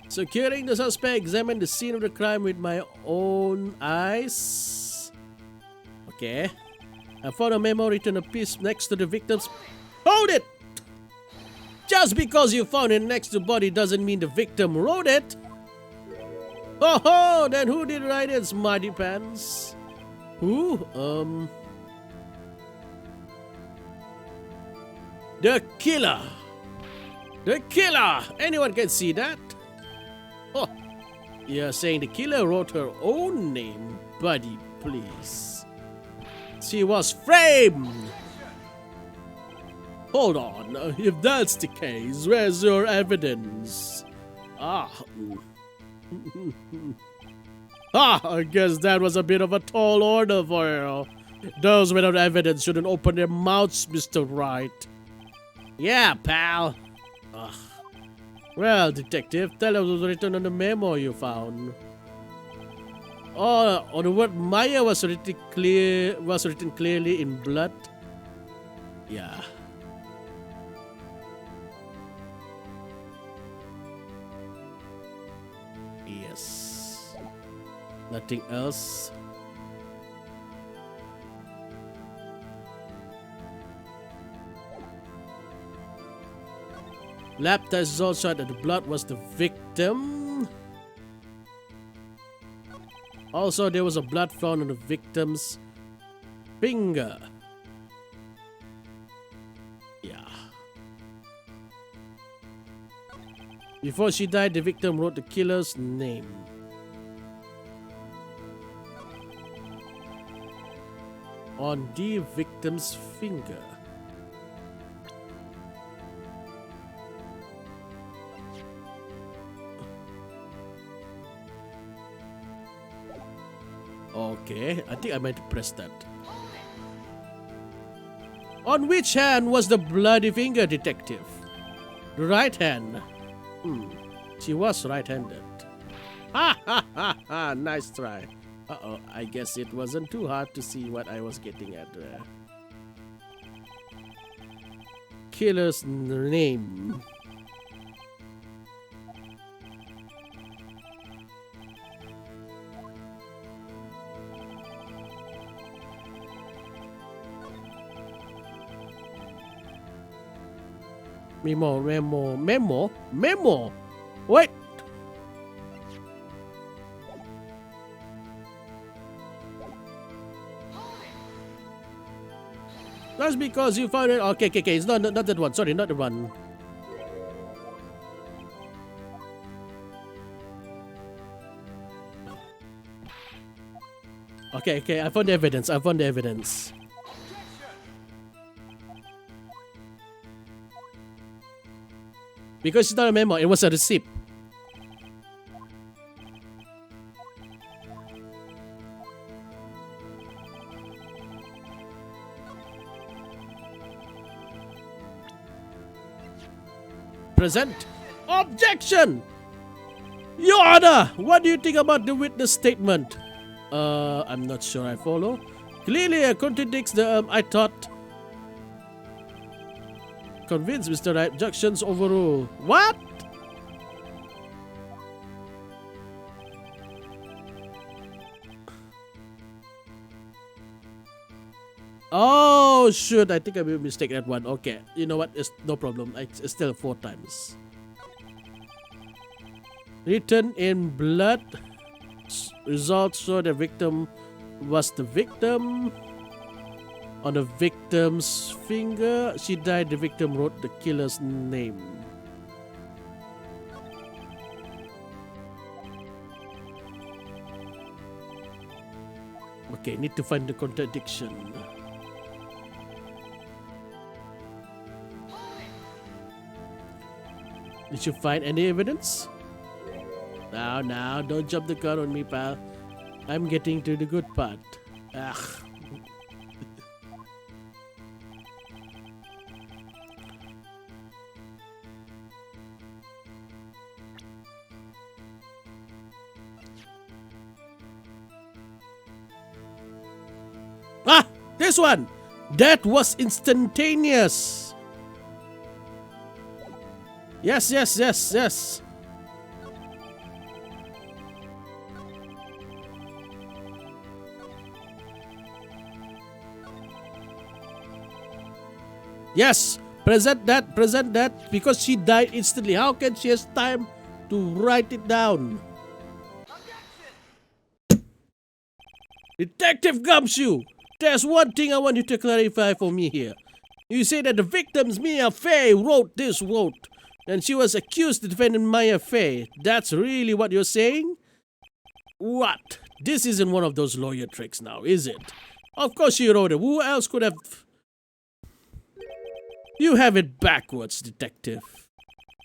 Securing the suspect, examined the scene of the crime with my own eyes. Okay. I found a memo written on a piece next to the victim's... Hold it! Just because you found it next to the body doesn't mean the victim wrote it. Oh, then who did write it, smarty pants? Who? The killer! The killer! Anyone can see that? Oh, you're saying the killer wrote her own name? Buddy, please. She was framed! Hold on, if that's the case, where's your evidence? I guess that was a bit of a tall order for you. Those without evidence shouldn't open their mouths, Mr. Wright. Yeah, pal. Ugh. Well, detective, tell us what was written on the memo you found. Oh, the word Maya was written clearly in blood. Yeah. Yes. Nothing else. Lab tests also showed that the blood was the victim. Also, there was a blood found on the victim's finger. Yeah. Before she died, the victim wrote the killer's name. On the victim's finger. Okay, I think I might press that. On which hand was the bloody finger, detective? The right hand. She was right-handed. Ha ha ha ha, nice try. Uh-oh, I guess it wasn't too hard to see what I was getting at there. Killer's name. Memo. Wait. That's because you found it. Okay. It's not that one. Sorry, not the one. Okay. I found the evidence. Because it's not a memo, it was a receipt. Present. Objection! Your Honor, what do you think about the witness statement? I'm not sure I follow. Clearly it contradicts the, I thought. Convinced, Mr. Wright. Objections overruled. What? Oh, shoot. I think I made a mistake that one. Okay. You know what? It's no problem. It's still 4 times. Written in blood. Results show the victim was the victim. On the victim's finger, she died. The victim wrote the killer's name. Okay, need to find the contradiction. Did you find any evidence? Now, don't jump the gun on me, pal. I'm getting to the good part. Ugh. This one! That was instantaneous! Yes. Yes! Present that, because she died instantly. How can she have time to write it down? Detective Gumshoe! There's one thing I want you to clarify for me here. You say that the victim's Mia Fey wrote this note, and she was accused of defending Maya Fey. That's really what you're saying? What? This isn't one of those lawyer tricks now, is it? Of course she wrote it. Who else could have... You have it backwards, detective.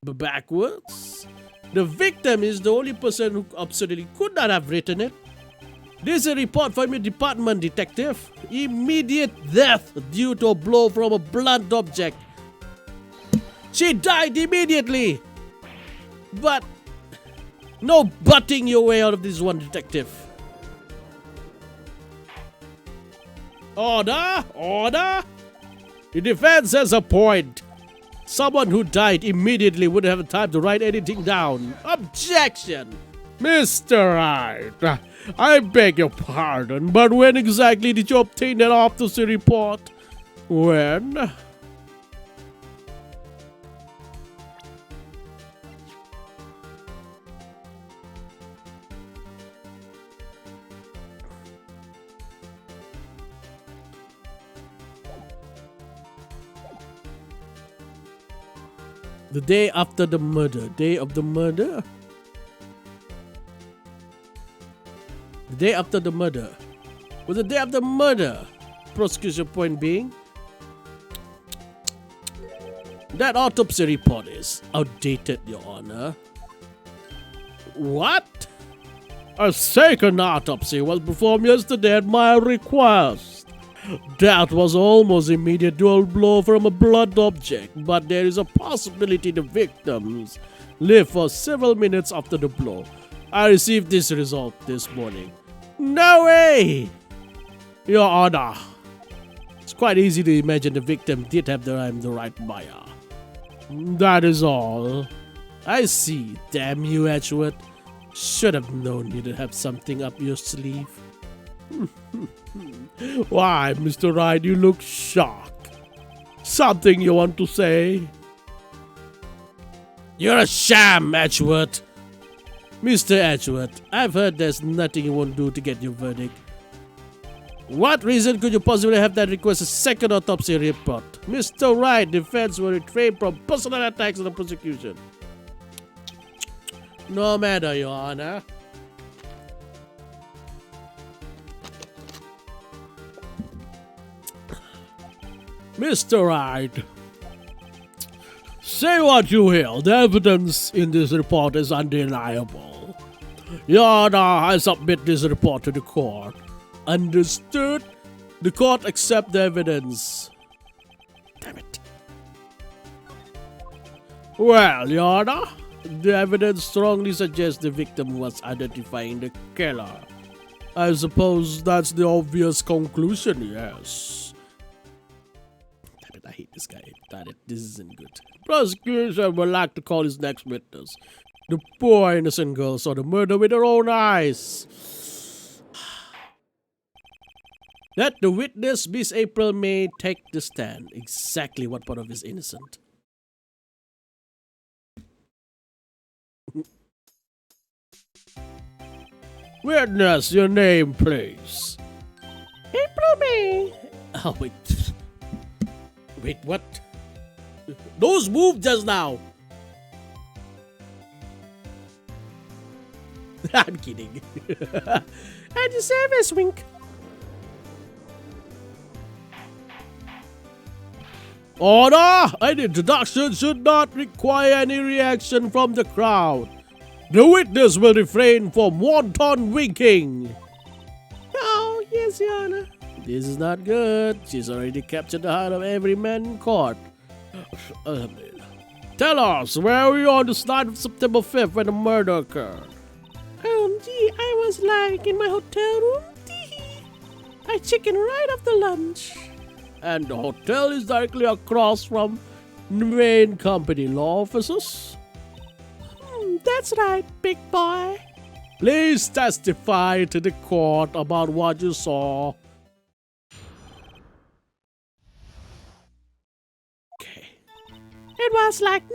Backwards? The victim is the only person who absolutely could not have written it. This is a report from your department, detective. Immediate death due to a blow from a blunt object. She died immediately! But no butting your way out of this one, detective. Order! Order! The defense has a point. Someone who died immediately wouldn't have time to write anything down. Objection! Mr. Wright, I beg your pardon, but when exactly did you obtain that autopsy report? When? The day after the murder. Day of the murder? The day after the murder. Was the day after murder? Prosecution point being, that autopsy report is outdated, Your Honor. What? A second autopsy was performed yesterday at my request. That was almost immediate dual blow from a blunt object, but there is a possibility the victims lived for several minutes after the blow. I received this result this morning. No way! Your Honor, it's quite easy to imagine the victim did have the right buyer. That is all. I see. Damn you, Edgeworth. Should have known you'd have something up your sleeve. Why, Mr. Wright, you look shocked. Something you want to say? You're a sham, Edgeworth. Mr. Edgeworth, I've heard there's nothing you won't do to get your verdict. What reason could you possibly have that request a second autopsy report? Mr. Wright, defense will refrain from personal attacks on the prosecution. No matter, Your Honor. Mr. Wright, say what you will. The evidence in this report is undeniable. Your Honor, I submit this report to the court. Understood? The court accepts the evidence. Damn it. Well, Your Honor, the evidence strongly suggests the victim was identifying the killer. I suppose that's the obvious conclusion, yes. Damn it, I hate this guy. Damn it, this isn't good. Prosecution would like to call his next witness. The poor innocent girl saw the murder with her own eyes. Let the witness, Miss April May, take the stand. Exactly what part of is innocent? Witness, your name, please. April May. Oh, wait. Wait, what? Those moved just now. I'm kidding. And the service wink. Order! An introduction should not require any reaction from the crowd. The witness will refrain from wanton winking. Oh, yes, Your Honor. This is not good. She's already captured the heart of every man in court. Tell us, where were you on the night of September 5th when the murder occurred? Gee, I was like in my hotel room. I checked in right after lunch. And the hotel is directly across from the main company law offices? That's right, big boy. Please testify to the court about what you saw. Okay. It was like 9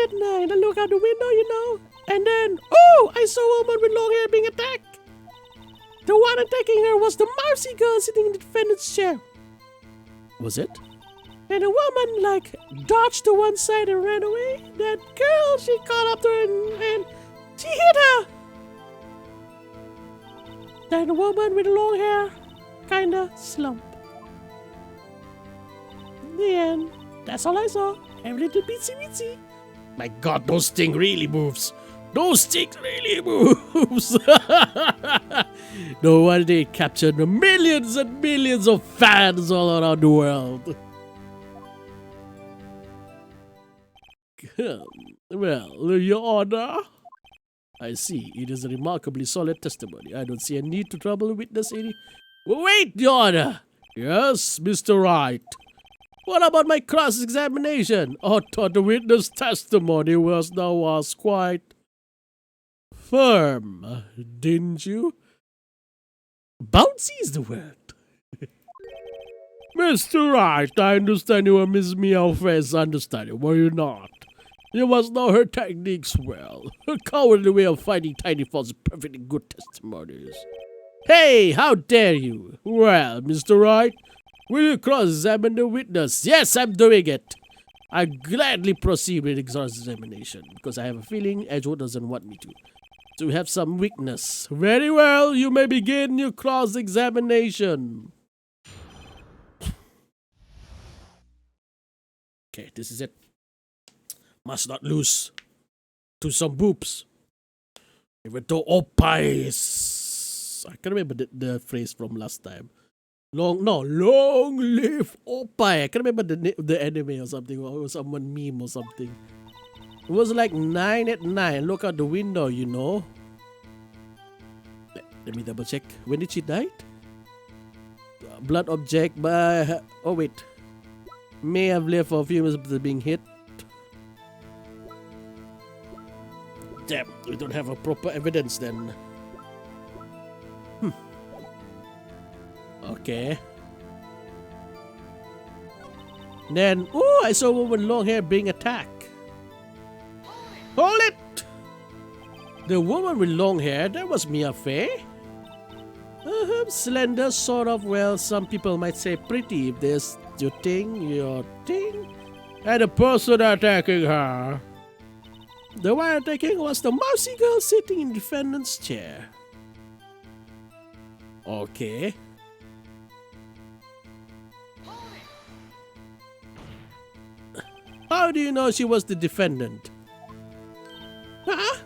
at night. I look out the window, you know. And then, oh, I saw a woman with long hair being attacked. The one attacking her was the Marcy girl sitting in the defendant's chair. Was it? And the woman, like, dodged to one side and ran away. That girl, she caught up to her and she hit her. Then the woman with the long hair kinda slumped. In the end, that's all I saw. Every little bitsy. My God, those things really moves. Those things really moves. No wonder they captured millions and millions of fans all around the world. Well, Your Honor, I see. It is a remarkably solid testimony. I don't see a need to trouble a witness any. Wait, Your Honor! Yes, Mr. Wright. What about my cross-examination? I thought the witness' testimony was quite firm, didn't you? Bouncy is the word. Mr. Wright, I understand you were Miss Meowface's understudy, were you not? You must know her techniques well. Her cowardly way of finding tiny faults is perfectly good testimonies. Hey, how dare you? Well, Mr. Wright, will you cross-examine the witness? Yes, I'm doing it. I gladly proceed with cross-examination because I have a feeling Edgewood doesn't want me to have some weakness. Very well, you may begin your cross-examination. Okay, this is it. Must not lose to some boobs. Even though Opais. I can't remember the phrase from last time. Long live Opai. I can't remember the anime or something, or someone meme or something. It was like 9 at 9. Look out the window, you know. Let me double check. When did she die? Blood object by... Oh, wait. May have lived for a few minutes after being hit. Damn, we don't have a proper evidence then. Okay. Then, oh, I saw a woman with long hair being attacked. Hold it! The woman with long hair, that was Mia Fey. Slender, sort of, well, some people might say pretty if there's your thing. And the person attacking her. The one attacking was the mousy girl sitting in the defendant's chair. Okay. How do you know she was the defendant?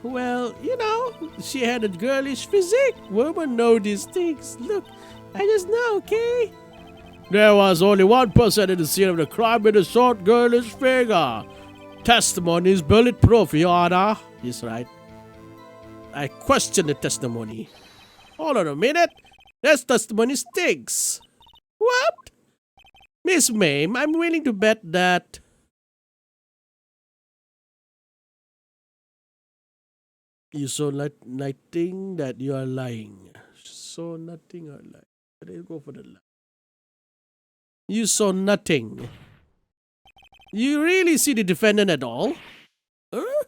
Well, you know, she had a girlish physique. Women know these things. Look, I just know, okay? There was only one person in the scene of the crime with a short, girlish figure. Testimony is bulletproof, Your Honor. He's right. I question the testimony. Hold on a minute. This testimony stinks. What? Miss Mame, I'm willing to bet that... You saw nothing that you are lying. Saw nothing or lying. Let's go for the lie. You saw nothing. You really see the defendant at all? Huh?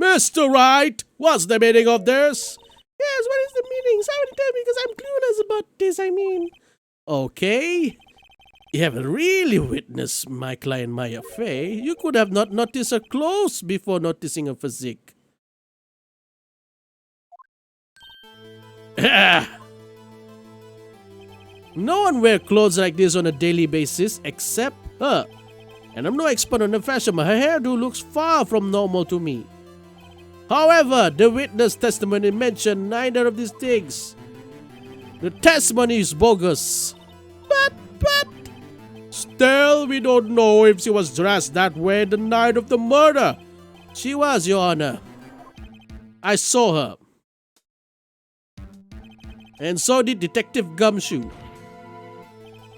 Mr. Wright, what's the meaning of this? Yes, what is the meaning? Somebody tell me because I'm clueless about this, I mean. Okay. You haven't really witnessed my client Maya Fey. You could have not noticed her clothes before noticing her physique. No one wears clothes like this on a daily basis except her. And I'm no expert on the fashion, but her hairdo looks far from normal to me. However, the witness testimony mentioned neither of these things. The testimony is bogus. But... Still, we don't know if she was dressed that way the night of the murder. She was, Your Honor. I saw her. And so did Detective Gumshoe.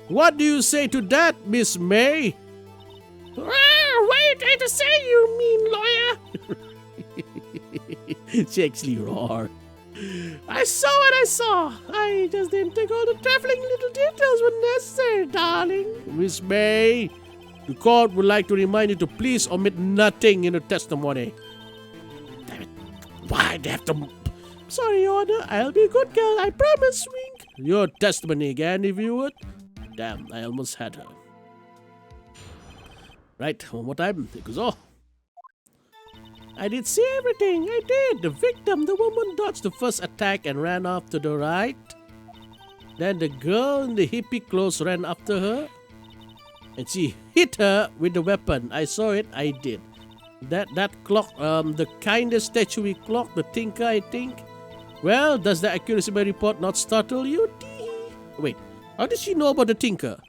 What do you say to that, Miss May? What are you trying to say, you mean lawyer? She actually roared. I saw what I saw. I just didn't think all the trifling little details were necessary, darling. Miss May, the court would like to remind you to please omit nothing in the testimony. Damn it. Why they have to... Sorry, Your Honor. I'll be a good girl. I promise, wink. Your testimony again, if you would. Damn, I almost had her. Right, one more time. It goes, oh. I did see everything. I did. The victim, the woman, dodged the first attack and ran off to the right. Then the girl in the hippie clothes ran after her. And she hit her with the weapon. I saw it. I did. That clock, the kind of statuary clock, the tinker, I think. Well, does the accuracy of my report not startle you? Wait, how did she know about the tinker?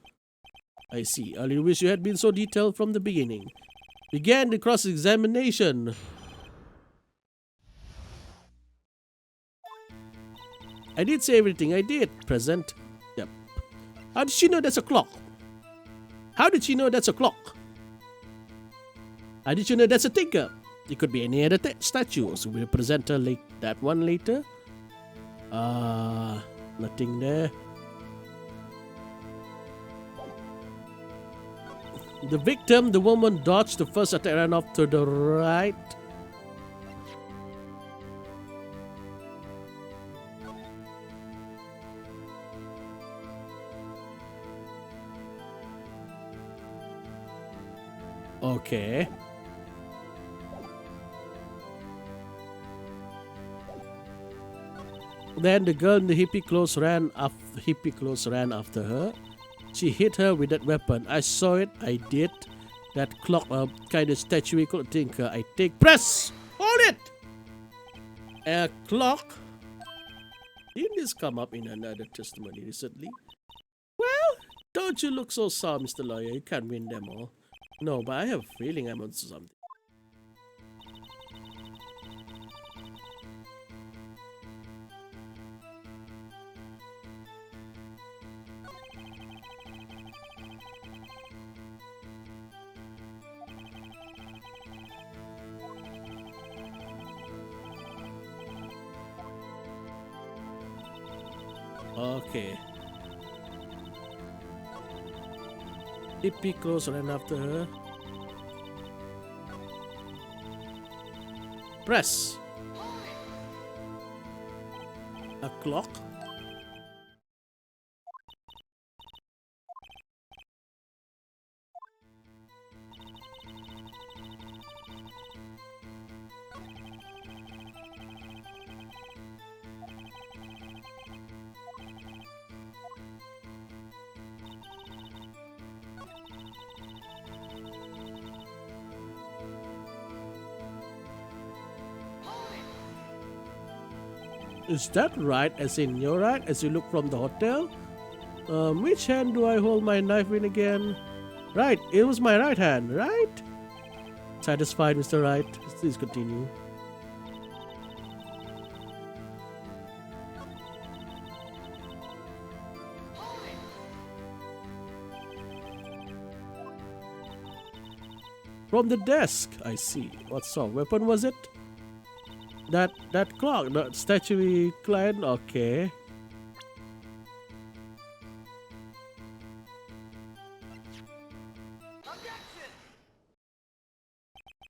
I see. I really wish you had been so detailed from the beginning. Began the cross-examination. I did say everything I did. Present. Yep. How did she know that's a clock? How did she know that's a clock? How did you know that's a tinker? It could be any other statue. So we'll present her that one later. Nothing there. The victim, the woman, dodged the first attack and ran off to the right. Okay. Then the girl in the hippie clothes ran after her. She hit her with that weapon. I saw it. I did. That clock, kind of statuical tinker. I take press. Hold it. A clock. Didn't this come up in another testimony recently? Well, don't you look so sour, Mr. Lawyer. You can't win them all. No, but I have a feeling I'm onto something. Okay. Hippie close ran after her. Press. A clock. Is that right? As in your right? As you look from the hotel? Which hand do I hold my knife in again? Right, it was my right hand, right? Satisfied, Mr. Wright? Please continue. From the desk, I see. What sort of weapon was it? That clock, the statuary client, okay.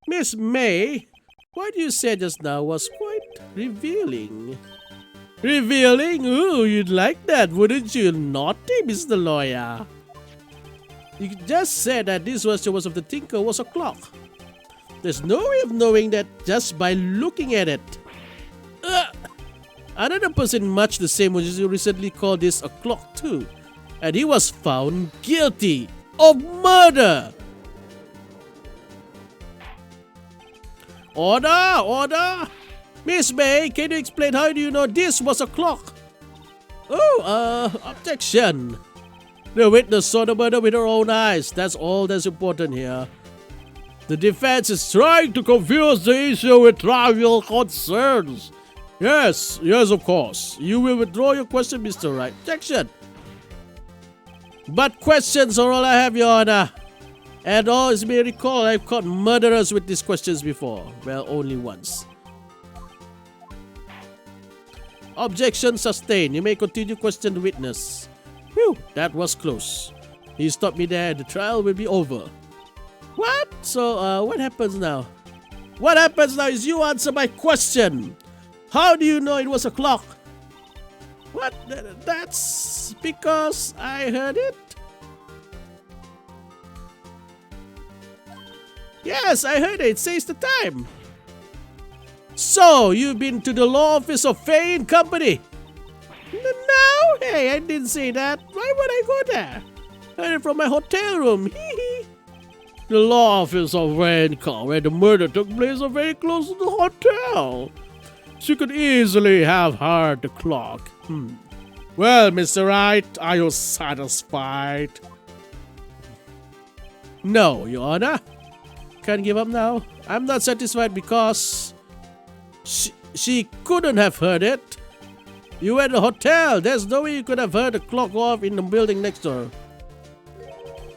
Miss May, what you said just now was quite revealing. Revealing? Ooh, you'd like that, wouldn't you? Naughty, Mr. Lawyer. You just said that this was of the tinker was a clock. There's no way of knowing that just by looking at it. Another person much the same was recently called this a clock too. And he was found guilty of murder. Order! Order! Miss May, can you explain how do you know this was a clock? Oh, objection. The witness saw the murder with her own eyes. That's all that's important here. The defense is trying to confuse the issue with trivial concerns. Yes, of course. You will withdraw your question, Mr. Wright. Objection. But questions are all I have, Your Honor. And all as may recall, I've caught murderers with these questions before. Well, only once. Objection sustained. You may continue to question the witness. Phew, that was close. You stopped me there. The trial will be over. What? So, what happens now? What happens now is you answer my question. How do you know it was a clock? What? That's because I heard it? Yes, I heard it. It says the time. So, you've been to the law office of Fay and Company? No, hey, I didn't say that. Why would I go there? Heard it from my hotel room. The law office of Fay and Company, where the murder took place, are very close to the hotel. She could easily have heard the clock. Well, Mr. Wright, are you satisfied? No, Your Honor. Can't give up now. I'm not satisfied because she couldn't have heard it. You were at the hotel. There's no way you could have heard the clock go off in the building next door.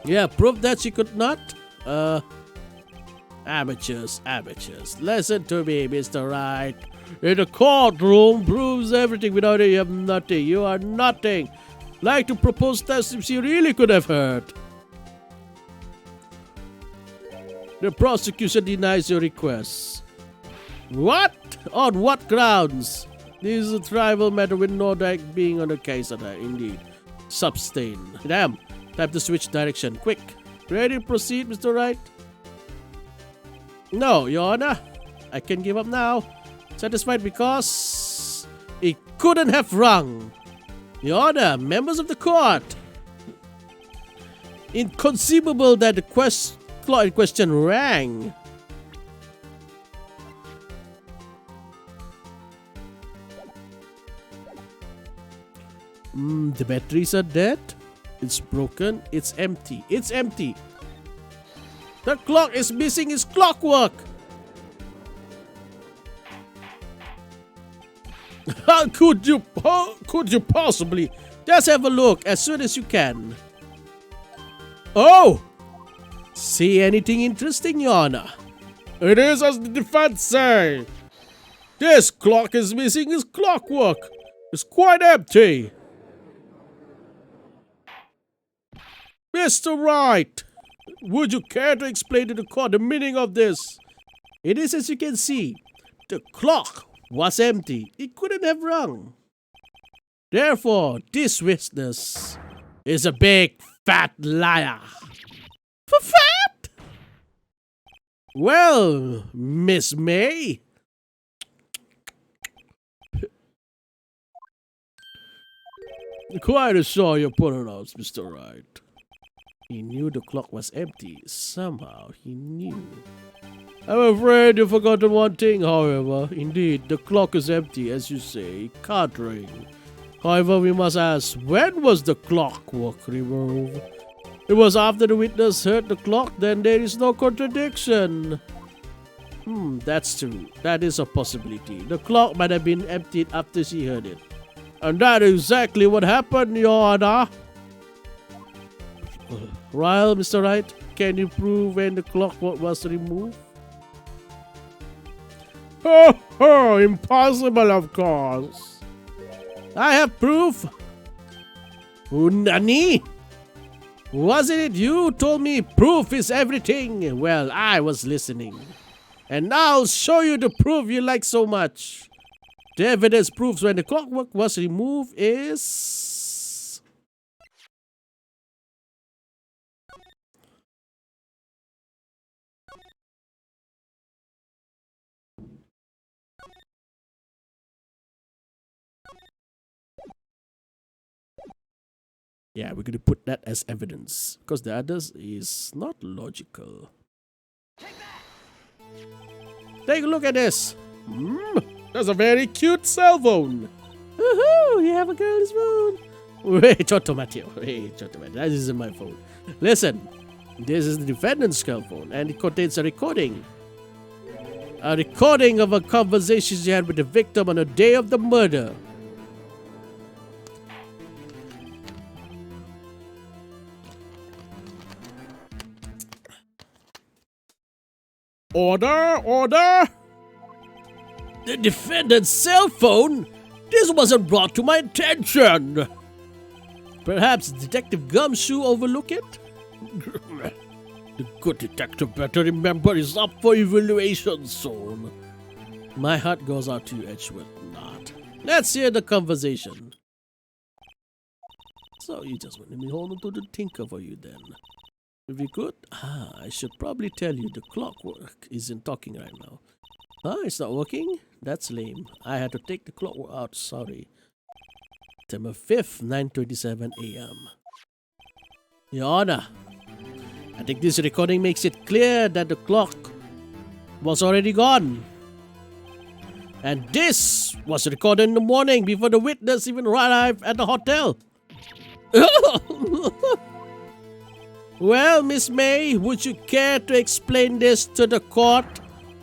Yeah, proof that she could not? Amateurs. Listen to me, Mr. Wright. In the courtroom proves everything. Without it, you have nothing. You are nothing. Like to propose tests if she really could have heard. The prosecution denies your request. What? On what grounds? This is a tribal matter with no direct being on the case. Indeed. Sustain. Damn. Time to switch direction. Quick. Ready to proceed, Mr. Wright? No, Your Honor. I can give up now. Satisfied because it couldn't have rung. Your Honor, members of the court. Inconceivable that the clock in question rang. The batteries are dead. It's broken. It's empty. It's empty. The clock is missing its clockwork. How could you possibly? Just have a look as soon as you can. Oh! See anything interesting, Your Honor? It is as the defense say. This clock is missing its clockwork. It's quite empty. Mr. Wright, would you care to explain to the court the meaning of this? It is as you can see. The clock was empty. It couldn't have rung. Therefore, this witness is a big fat liar. For fat? Well, Miss May. Quite a show you're putting out, Mr. Wright. He knew the clock was empty. Somehow he knew. I'm afraid you've forgotten one thing, however. Indeed, the clock is empty, as you say. It can't ring. However, we must ask, when was the clockwork removed? It was after the witness heard the clock, then there is no contradiction. That's true. That is a possibility. The clock might have been emptied after she heard it. And that is exactly what happened, Your Honor. Well, Mr. Wright, can you prove when the clockwork was removed? Oh, impossible, of course. I have proof. Nani? Wasn't it you who told me proof is everything? Well, I was listening. And I'll show you the proof you like so much. The evidence proves when the clockwork was removed is... Yeah, we're going to put that as evidence because the others is not logical. Take a look at this. That's a very cute cell phone. Woohoo! You have a girl's phone. Wait, Chotto Matteo. That isn't my phone. Listen, this is the defendant's cell phone and it contains a recording. A recording of a conversation she had with the victim on the day of the murder. Order! The defendant's cell phone? This wasn't brought to my attention. Perhaps Detective Gumshoe overlooked it? The good detective better remember is up for evaluation soon. My heart goes out to you, Edgewood. Not. Let's hear the conversation. So you just want me hold on to the tinker for you then. If you could, I should probably tell you the clockwork isn't talking right now. It's not working? That's lame. I had to take the clockwork out, sorry. September 5th, 9:27 a.m. Your Honor, I think this recording makes it clear that the clock was already gone. And this was recorded in the morning before the witness even arrived at the hotel. Well, Miss May, would you care to explain this to the court?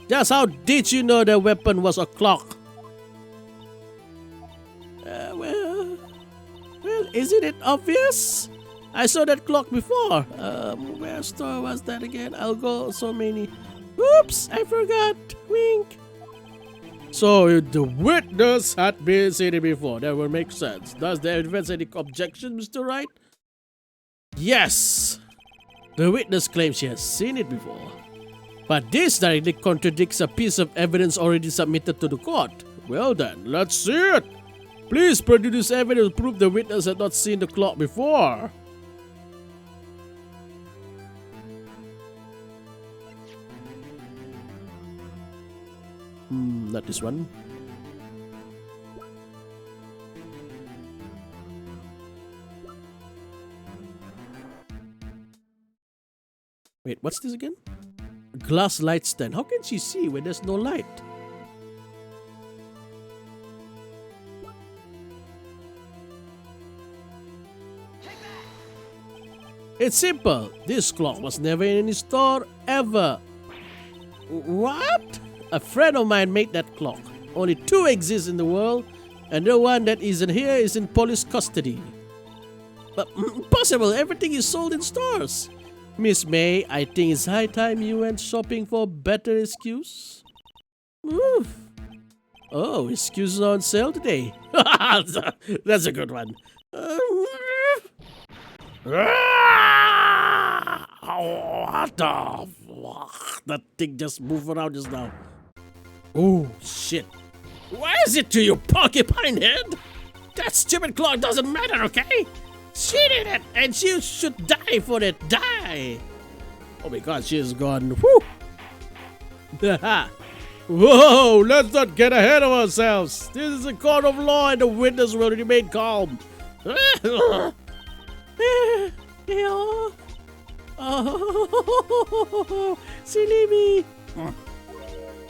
Just how did you know the weapon was a clock? Well, isn't it obvious? I saw that clock before. Where store was that again? I'll go so many. Oops, I forgot. Wink. So the witness had been seen it before. That would make sense. Does the defense any objection, Mr. Wright? Yes. The witness claims she has seen it before. But this directly contradicts a piece of evidence already submitted to the court. Well then, let's see it. Please produce evidence to prove the witness had not seen the clock before. Not this one. Wait, what's this again? Glass light stand. How can she see when there's no light? It's simple. This clock was never in any store ever. What? A friend of mine made that clock. Only 2 exist in the world, and the one that isn't here is in police custody. But impossible, everything is sold in stores. Miss May, I think it's high time you went shopping for a better excuse. Oof. Oh, excuses are on sale today. That's a good one. What the fuck? That thing just moved around just now. Oh, shit. Why is it to you, porcupine head? That stupid clock doesn't matter, okay? She did it, and she should die for it. Die! Oh my god, she is gone. Whew! Whoa, let's not get ahead of ourselves. This is a court of law, and the witness will remain calm. Oh, silly me.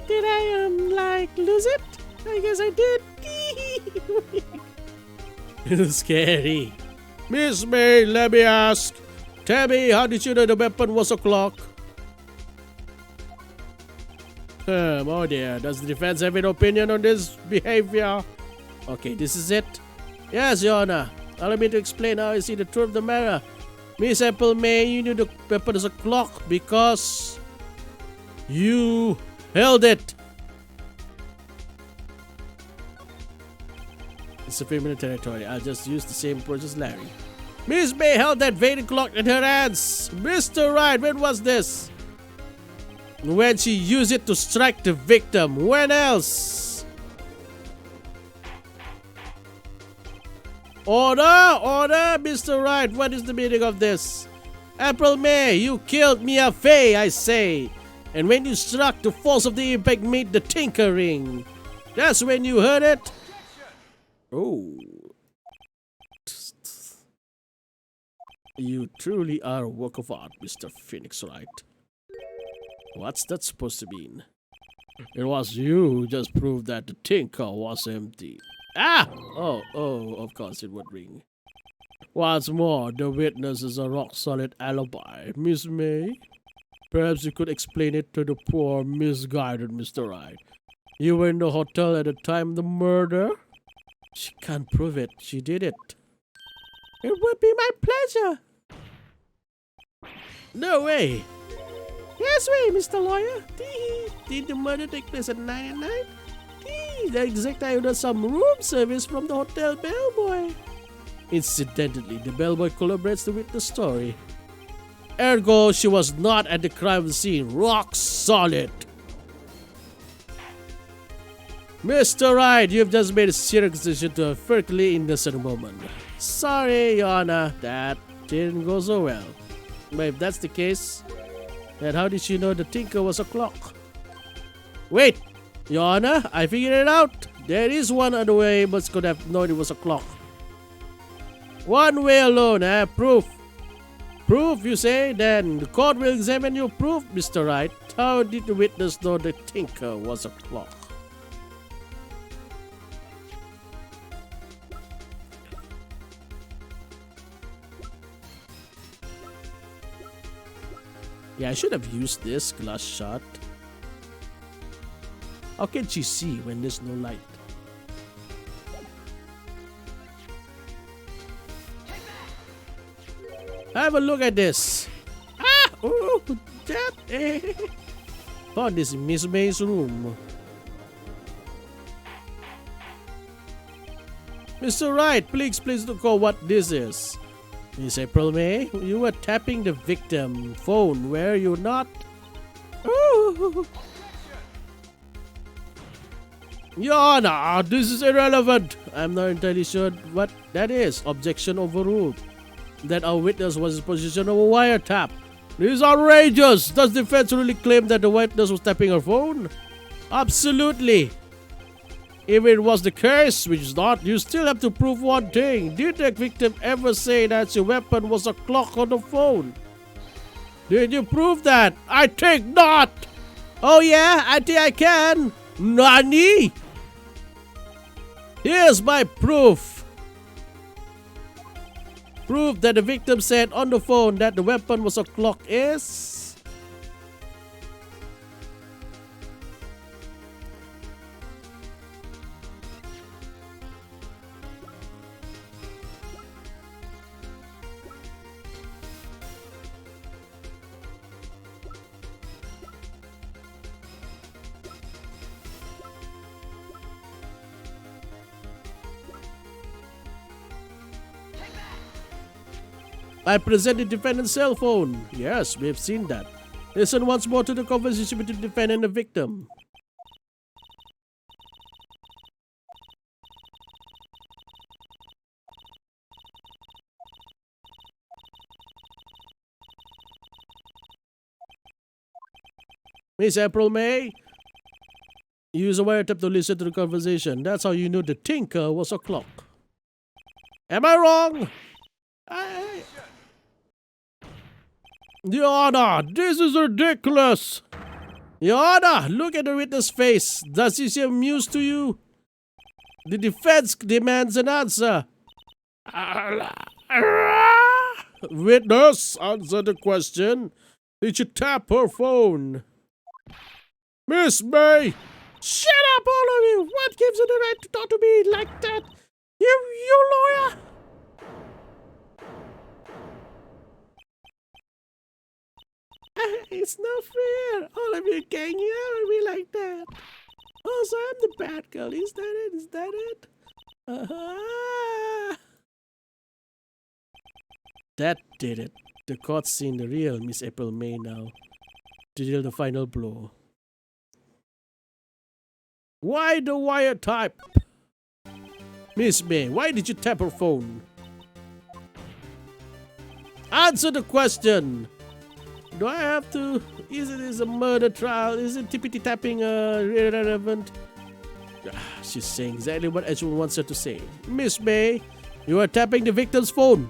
Did I, lose it? I guess I did. It's scary. Miss May, let me ask. Tell me, how did you know the weapon was a clock? Oh dear, does the defense have an opinion on this behavior? Okay, this is it. Yes, Your Honor. Allow me to explain how I see the truth of the matter. Miss Apple May, you knew the weapon was a clock because you held it. It's a familiar territory. I'll just use the same approach as Larry. Miss May held that faded clock in her hands. Mr. Wright, when was this? When she used it to strike the victim. When else? Order! Order! Mr. Wright, what is the meaning of this? April May, you killed Mia Fey, I say. And when you struck, the force of the impact made the tinkering. That's when you heard it? Oh. You truly are a work of art, Mr. Phoenix Wright. What's that supposed to mean? It was you who just proved that the tinker was empty. Ah! Oh, of course it would ring. What's more, the witness is a rock-solid alibi, Miss May. Perhaps you could explain it to the poor, misguided Mr. Wright. You were in the hotel at the time of the murder? She can't prove it. She did it. It would be my pleasure. No way. Yes way, Mr. Lawyer. Did the murder take place at 9 at night? The exact time ordered some room service from the hotel bellboy. Incidentally, the bellboy corroborates the witness story. Ergo, she was not at the crime scene. Rock solid. Mr. Wright, you've just made a serious decision to a perfectly innocent woman. Sorry, Your Honor, that didn't go so well. But if that's the case, then how did she know the tinker was a clock? Wait, Your Honor, I figured it out. There is one other way but could have known it was a clock. One way alone, Proof. Proof, you say? Then the court will examine your proof, Mr. Wright. How did the witness know the tinker was a clock? Yeah, I should have used this glass shot. How can she see when there's no light? Have a look at this. Ah! Oh, that. Oh, this is Miss May's room. Mr. Wright, please recall what this is. Miss April May, you were tapping the victim phone, were you not? Ooh. Your Honor, this is irrelevant. I'm not entirely sure what that is. Objection overruled. That our witness was in position of a wiretap. This is outrageous. Does the defense really claim that the witness was tapping her phone? Absolutely. If it was the case, which is not, you still have to prove one thing. Did the victim ever say that your weapon was a clock on the phone? Did you prove that? I think not. Oh yeah, I think I can. Nani? Here's my proof. Proof that the victim said on the phone that the weapon was a clock is... I present the defendant's cell phone. Yes, we've seen that. Listen once more to the conversation between the defendant and the victim. Miss April May, use a wiretap to listen to the conversation. That's how you knew the tinker was a clock. Am I wrong? Your Honor, this is ridiculous. Your Honor, look at the witness' face. Does he seem amused to you? The defense demands an answer. Witness, answer the question. Did you tap her phone? Miss May! Shut up, all of you! What gives you the right to talk to me like that? You lawyer! It's not fair. All of you gang yell at me like that. Oh, so I'm the bad girl. Is that it? Is that it? That did it. The court's seen the real Miss April May now. To deal the final blow. Why the wiretap? Miss May, why did you tap her phone? Answer the question. Do I have to? Is it a murder trial? Is it tippity tapping irrelevant? She's saying exactly what everyone wants her to say. Miss May, you are tapping the victim's phone.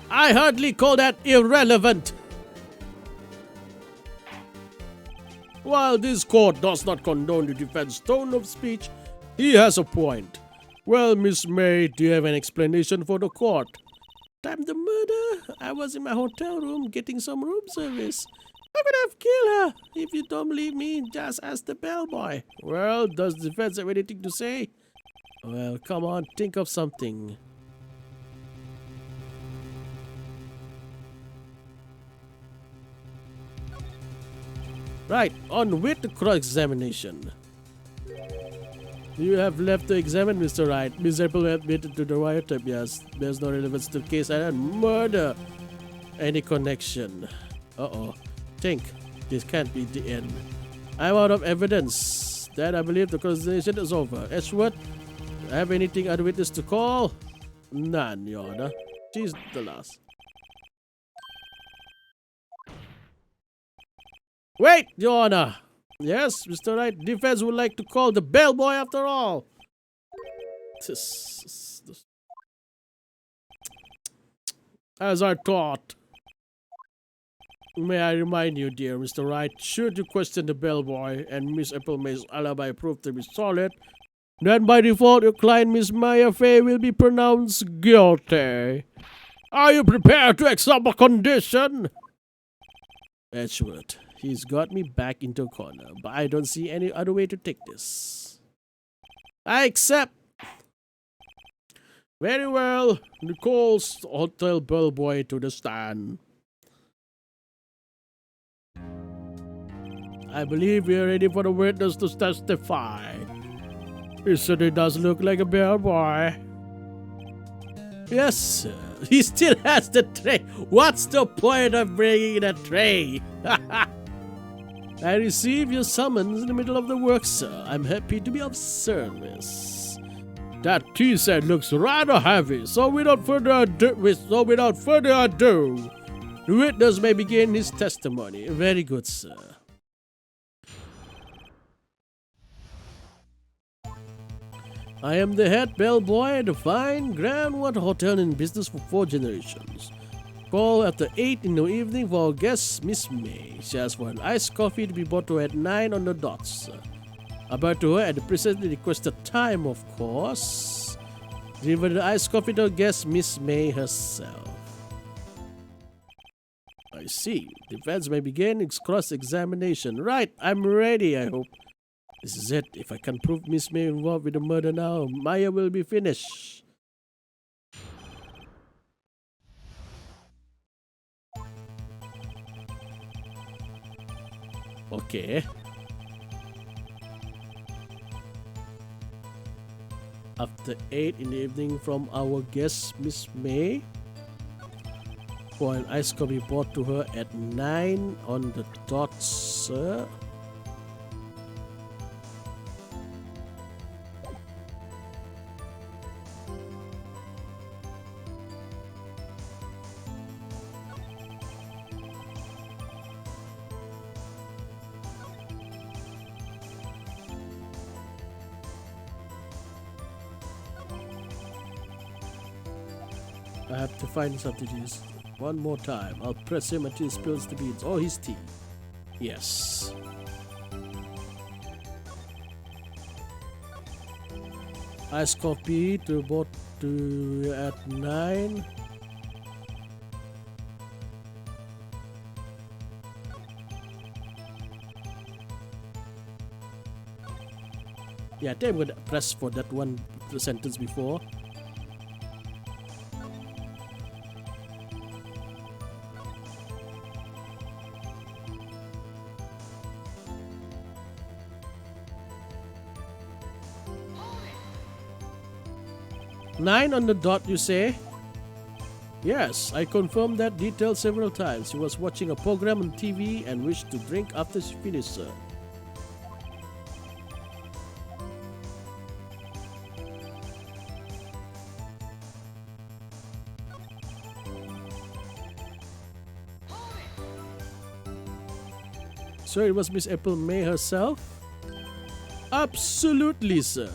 I hardly call that irrelevant. While this court does not condone the defense's tone of speech, he has a point. Well, Miss May, do you have an explanation for the court? Time the murder, I was in my hotel room getting some room service. I could have killed her. If you don't believe me, just ask the bellboy. Well, does the defense have anything to say? Well, come on, think of something. Right, on with the cross-examination. You have left to examine, Mr. Wright. Miss April admitted to the wiretap, yes. There's no relevance to the case and murder. Any connection? Uh-oh. Think. This can't be the end. I'm out of evidence. Then I believe the conversation is over. Edgeworth, have anything other witness to call? None, Your Honor. She's the last. Wait, Your Honor. Yes, Mr. Wright, defense would like to call the bellboy after all. As I thought. May I remind you, dear Mr. Wright, should you question the bellboy and Miss April May's alibi proved to be solid, then by default your client Miss Maya Fay will be pronounced guilty. Are you prepared to accept a condition? Edgeworth, he's got me back into a corner, but I don't see any other way to take this. I accept. Very well. Nicole's hotel bellboy to the stand. I believe we are ready for the witness to testify. He certainly does look like a bellboy. Yes, sir. He still has the tray. What's the point of bringing the tray? I received your summons in the middle of the work, sir. I'm happy to be of service. That tea set looks rather heavy, so without further ado, the witness may begin his testimony. Very good, sir. I am the head bellboy at the fine Grand Water Hotel in business for 4 generations. Call after 8 in the evening for our guest, Miss May. She asks for an iced coffee to be brought to her at 9 on the dot, sir. About to her at the presently requested time, of course. Deliver the iced coffee to our guest, Miss May herself. I see. Defense may begin its cross-examination. Right, I'm ready, I hope. This is it. If I can prove Miss May involved with the murder now, Maya will be finished. Okay. After 8 in the evening from our guest, Miss May, for an iced coffee brought to her at 9 on the dot, sir. I have to find substitutes. One more time. I'll press him until he spills the beans. Oh, his tea. Yes. Iced coffee to bought to at 9. Yeah, I think I'm gonna press for that one sentence before. Nine on the dot, you say? Yes, I confirmed that detail several times. She was watching a program on TV and wished to drink after she finished, sir. So it was Miss April May herself? Absolutely, sir.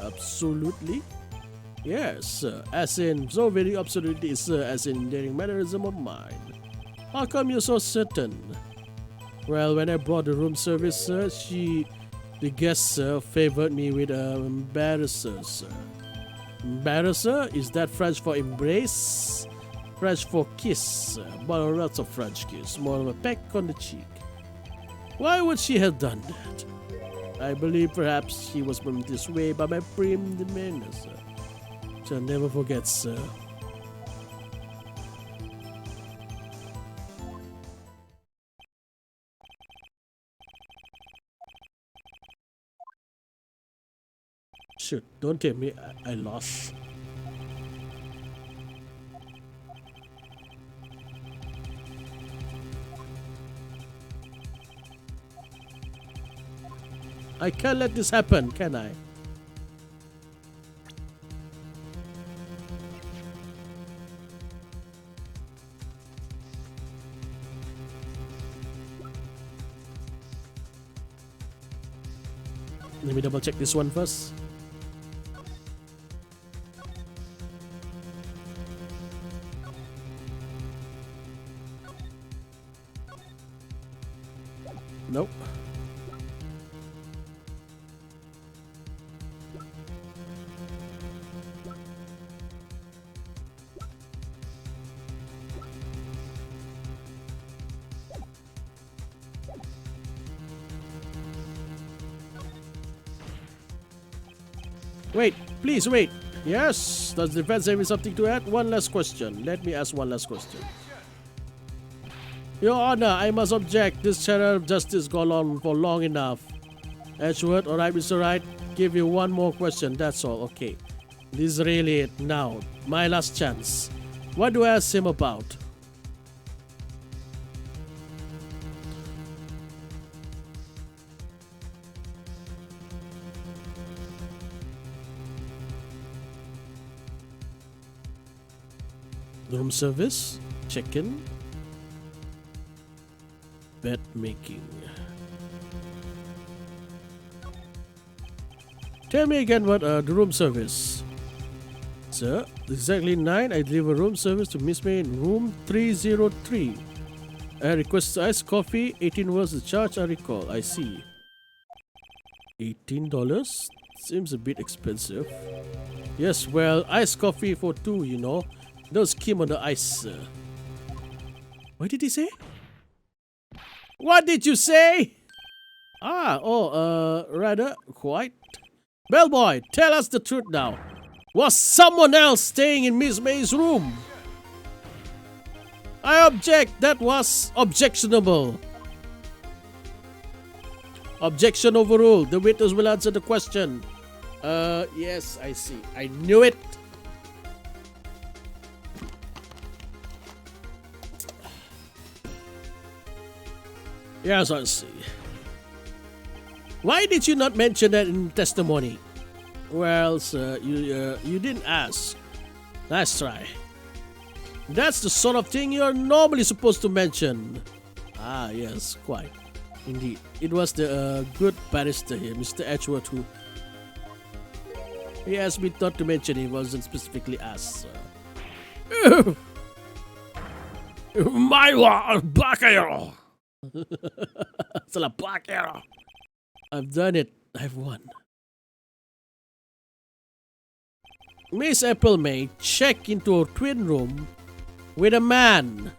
Absolutely? Yes, sir. As in, so very absolutely, sir, as in daring mannerism of mine. How come you're so certain? Well, when I brought the room service, sir, the guest, sir, favored me with an embarrasser, sir. Embarrasser? Is that French for embrace? French for kiss, sir. But lots of French kiss, more of a peck on the cheek. Why would she have done that? I believe perhaps she was moved this way by my prim demeanor, sir. Shall never forget, sir. Shoot, don't tell me I lost. I can't let this happen, can I? Let me double check this one first. Nope. Wait, please wait. Yes, does the defense have something to add? One last question. Let me ask one last question. Your Honor, I must object. This channel of justice gone on for long enough. Edgeworth, alright, Mr. Wright. Give you one more question, that's all. Okay. This is really it now. My last chance. What do I ask him about? Room service, check-in, bed making. Tell me again what the room service. Sir, exactly 9. I deliver room service to Miss May in room 303. I request iced coffee. 18 was the charge I recall. I see. $18? Seems a bit expensive. Yes, well, iced coffee for 2, you know. Those came on the ice. What did he say? What did you say? Rather quite. Bellboy, tell us the truth now. Was someone else staying in Miss May's room? I object. That was objectionable. Objection overruled. The witness will answer the question. Yes, I see. I knew it. Yes, I see. Why did you not mention that in testimony? Well, sir, you didn't ask. Nice try. That's the sort of thing you're normally supposed to mention. Ah, yes, quite. Indeed. It was the good barrister here, Mr. Edgeworth, who... He asked me not to mention he wasn't specifically asked, sir. My black arrow! It's a black arrow. I've done it. I've won. Miss April May checked into a twin room with a man.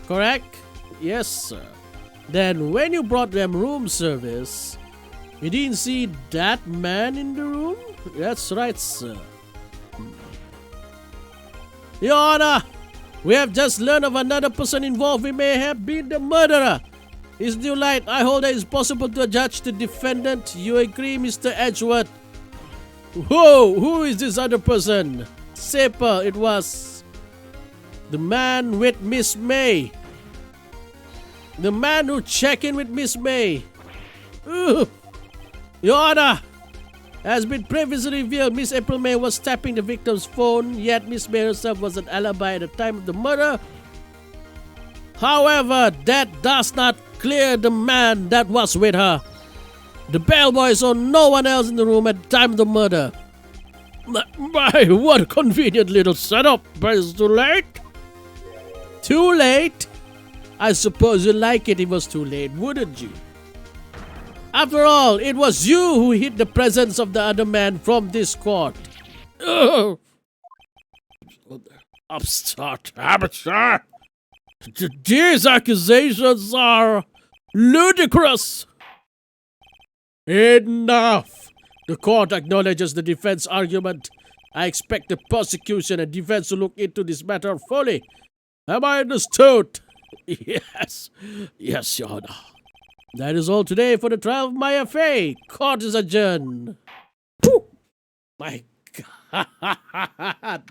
Correct? Yes, sir. Then when you brought them room service, you didn't see that man in the room? That's right, sir. Your Honor, we have just learned of another person involved. He may have been the murderer. His new light, I hold that it's possible to judge the defendant. You agree, Mr. Edgeworth? Whoa, who is this other person? Simple, it was the man with Miss May. The man who checked in with Miss May. Ugh. Your Honor, has been previously revealed, Miss April May was tapping the victim's phone, yet Miss May herself was an alibi at the time of the murder. However, that does not clear the man that was with her. The bellboy saw no one else in the room at the time of the murder. My, what a convenient little setup, but it's too late. Too late? I suppose you'd like it if it was too late, wouldn't you? After all, it was you who hid the presence of the other man from this court. Ugh. Upstart amateur! These accusations are ludicrous! Enough! The court acknowledges the defense argument. I expect the prosecution and defense to look into this matter fully. Am I understood? Yes. Yes, Your Honor. That is all today for the trial of my FA. Court is adjourned. Whew. My God.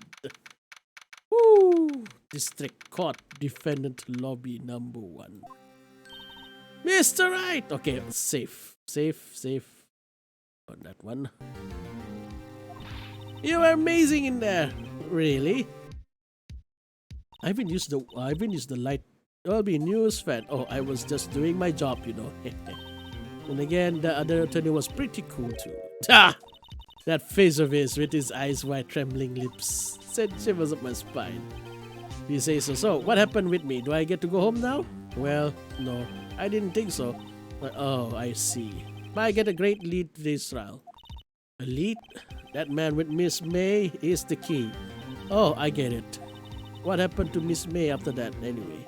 Woo. District Court Defendant Lobby number 1. Mr. Wright. Okay, safe. Safe. On that one. You are amazing in there. Really? I haven't used the light. I'll be news fan. Oh, I was just doing my job, you know. And again, the other attorney was pretty cool too. Ah! That face of his with his eyes wide, trembling lips sent shivers up my spine. You say so. So, what happened with me? Do I get to go home now? Well, no, I didn't think so. But, oh, I see. I get a great lead to this trial. A lead? That man with Miss May is the key. Oh, I get it. What happened to Miss May after that, anyway?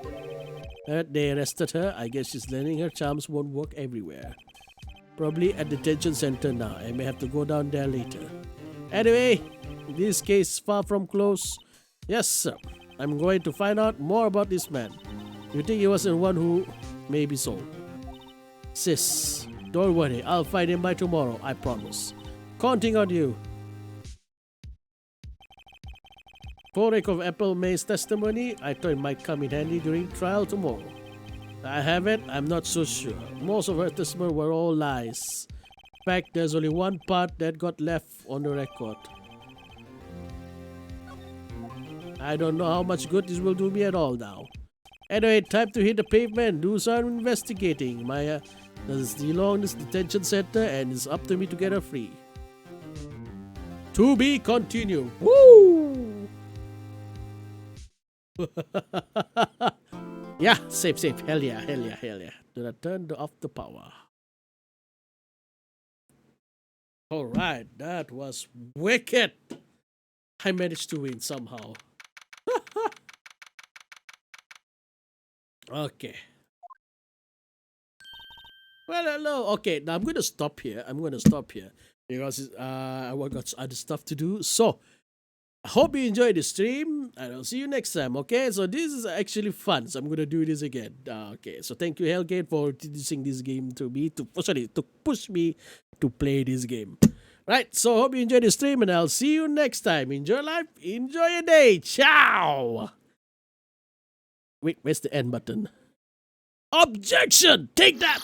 They arrested her. I guess she's learning her charms won't work everywhere. Probably at the detention center now. I may have to go down there later. Anyway, this case is far from close. Yes, sir. I'm going to find out more about this man. You think he was the one who may be sold? Sis, don't worry. I'll find him by tomorrow, I promise. Counting on you. For sake of Apple May's testimony, I thought it might come in handy during trial tomorrow. I have it, I'm not so sure. Most of her testimony were all lies. In fact, there's only one part that got left on the record. I don't know how much good this will do me at all now. Anyway, time to hit the pavement, do some investigating. Maya is along this detention center and it's up to me to get her free. To be continued. Woo! Yeah, safe. Hell yeah. Do not turn off the power. Alright, that was wicked. I managed to win somehow. Okay. Well, hello. Okay, now I'm going to stop here. Because I got other stuff to do. So, I hope you enjoyed the stream, and I'll see you next time, okay? So this is actually fun, so I'm going to do this again. Okay, so thank you, Hellgate, for introducing this game to me, to push me to play this game. Right, so hope you enjoyed the stream, and I'll see you next time. Enjoy life, enjoy your day. Ciao! Wait, where's the end button? Objection! Take that!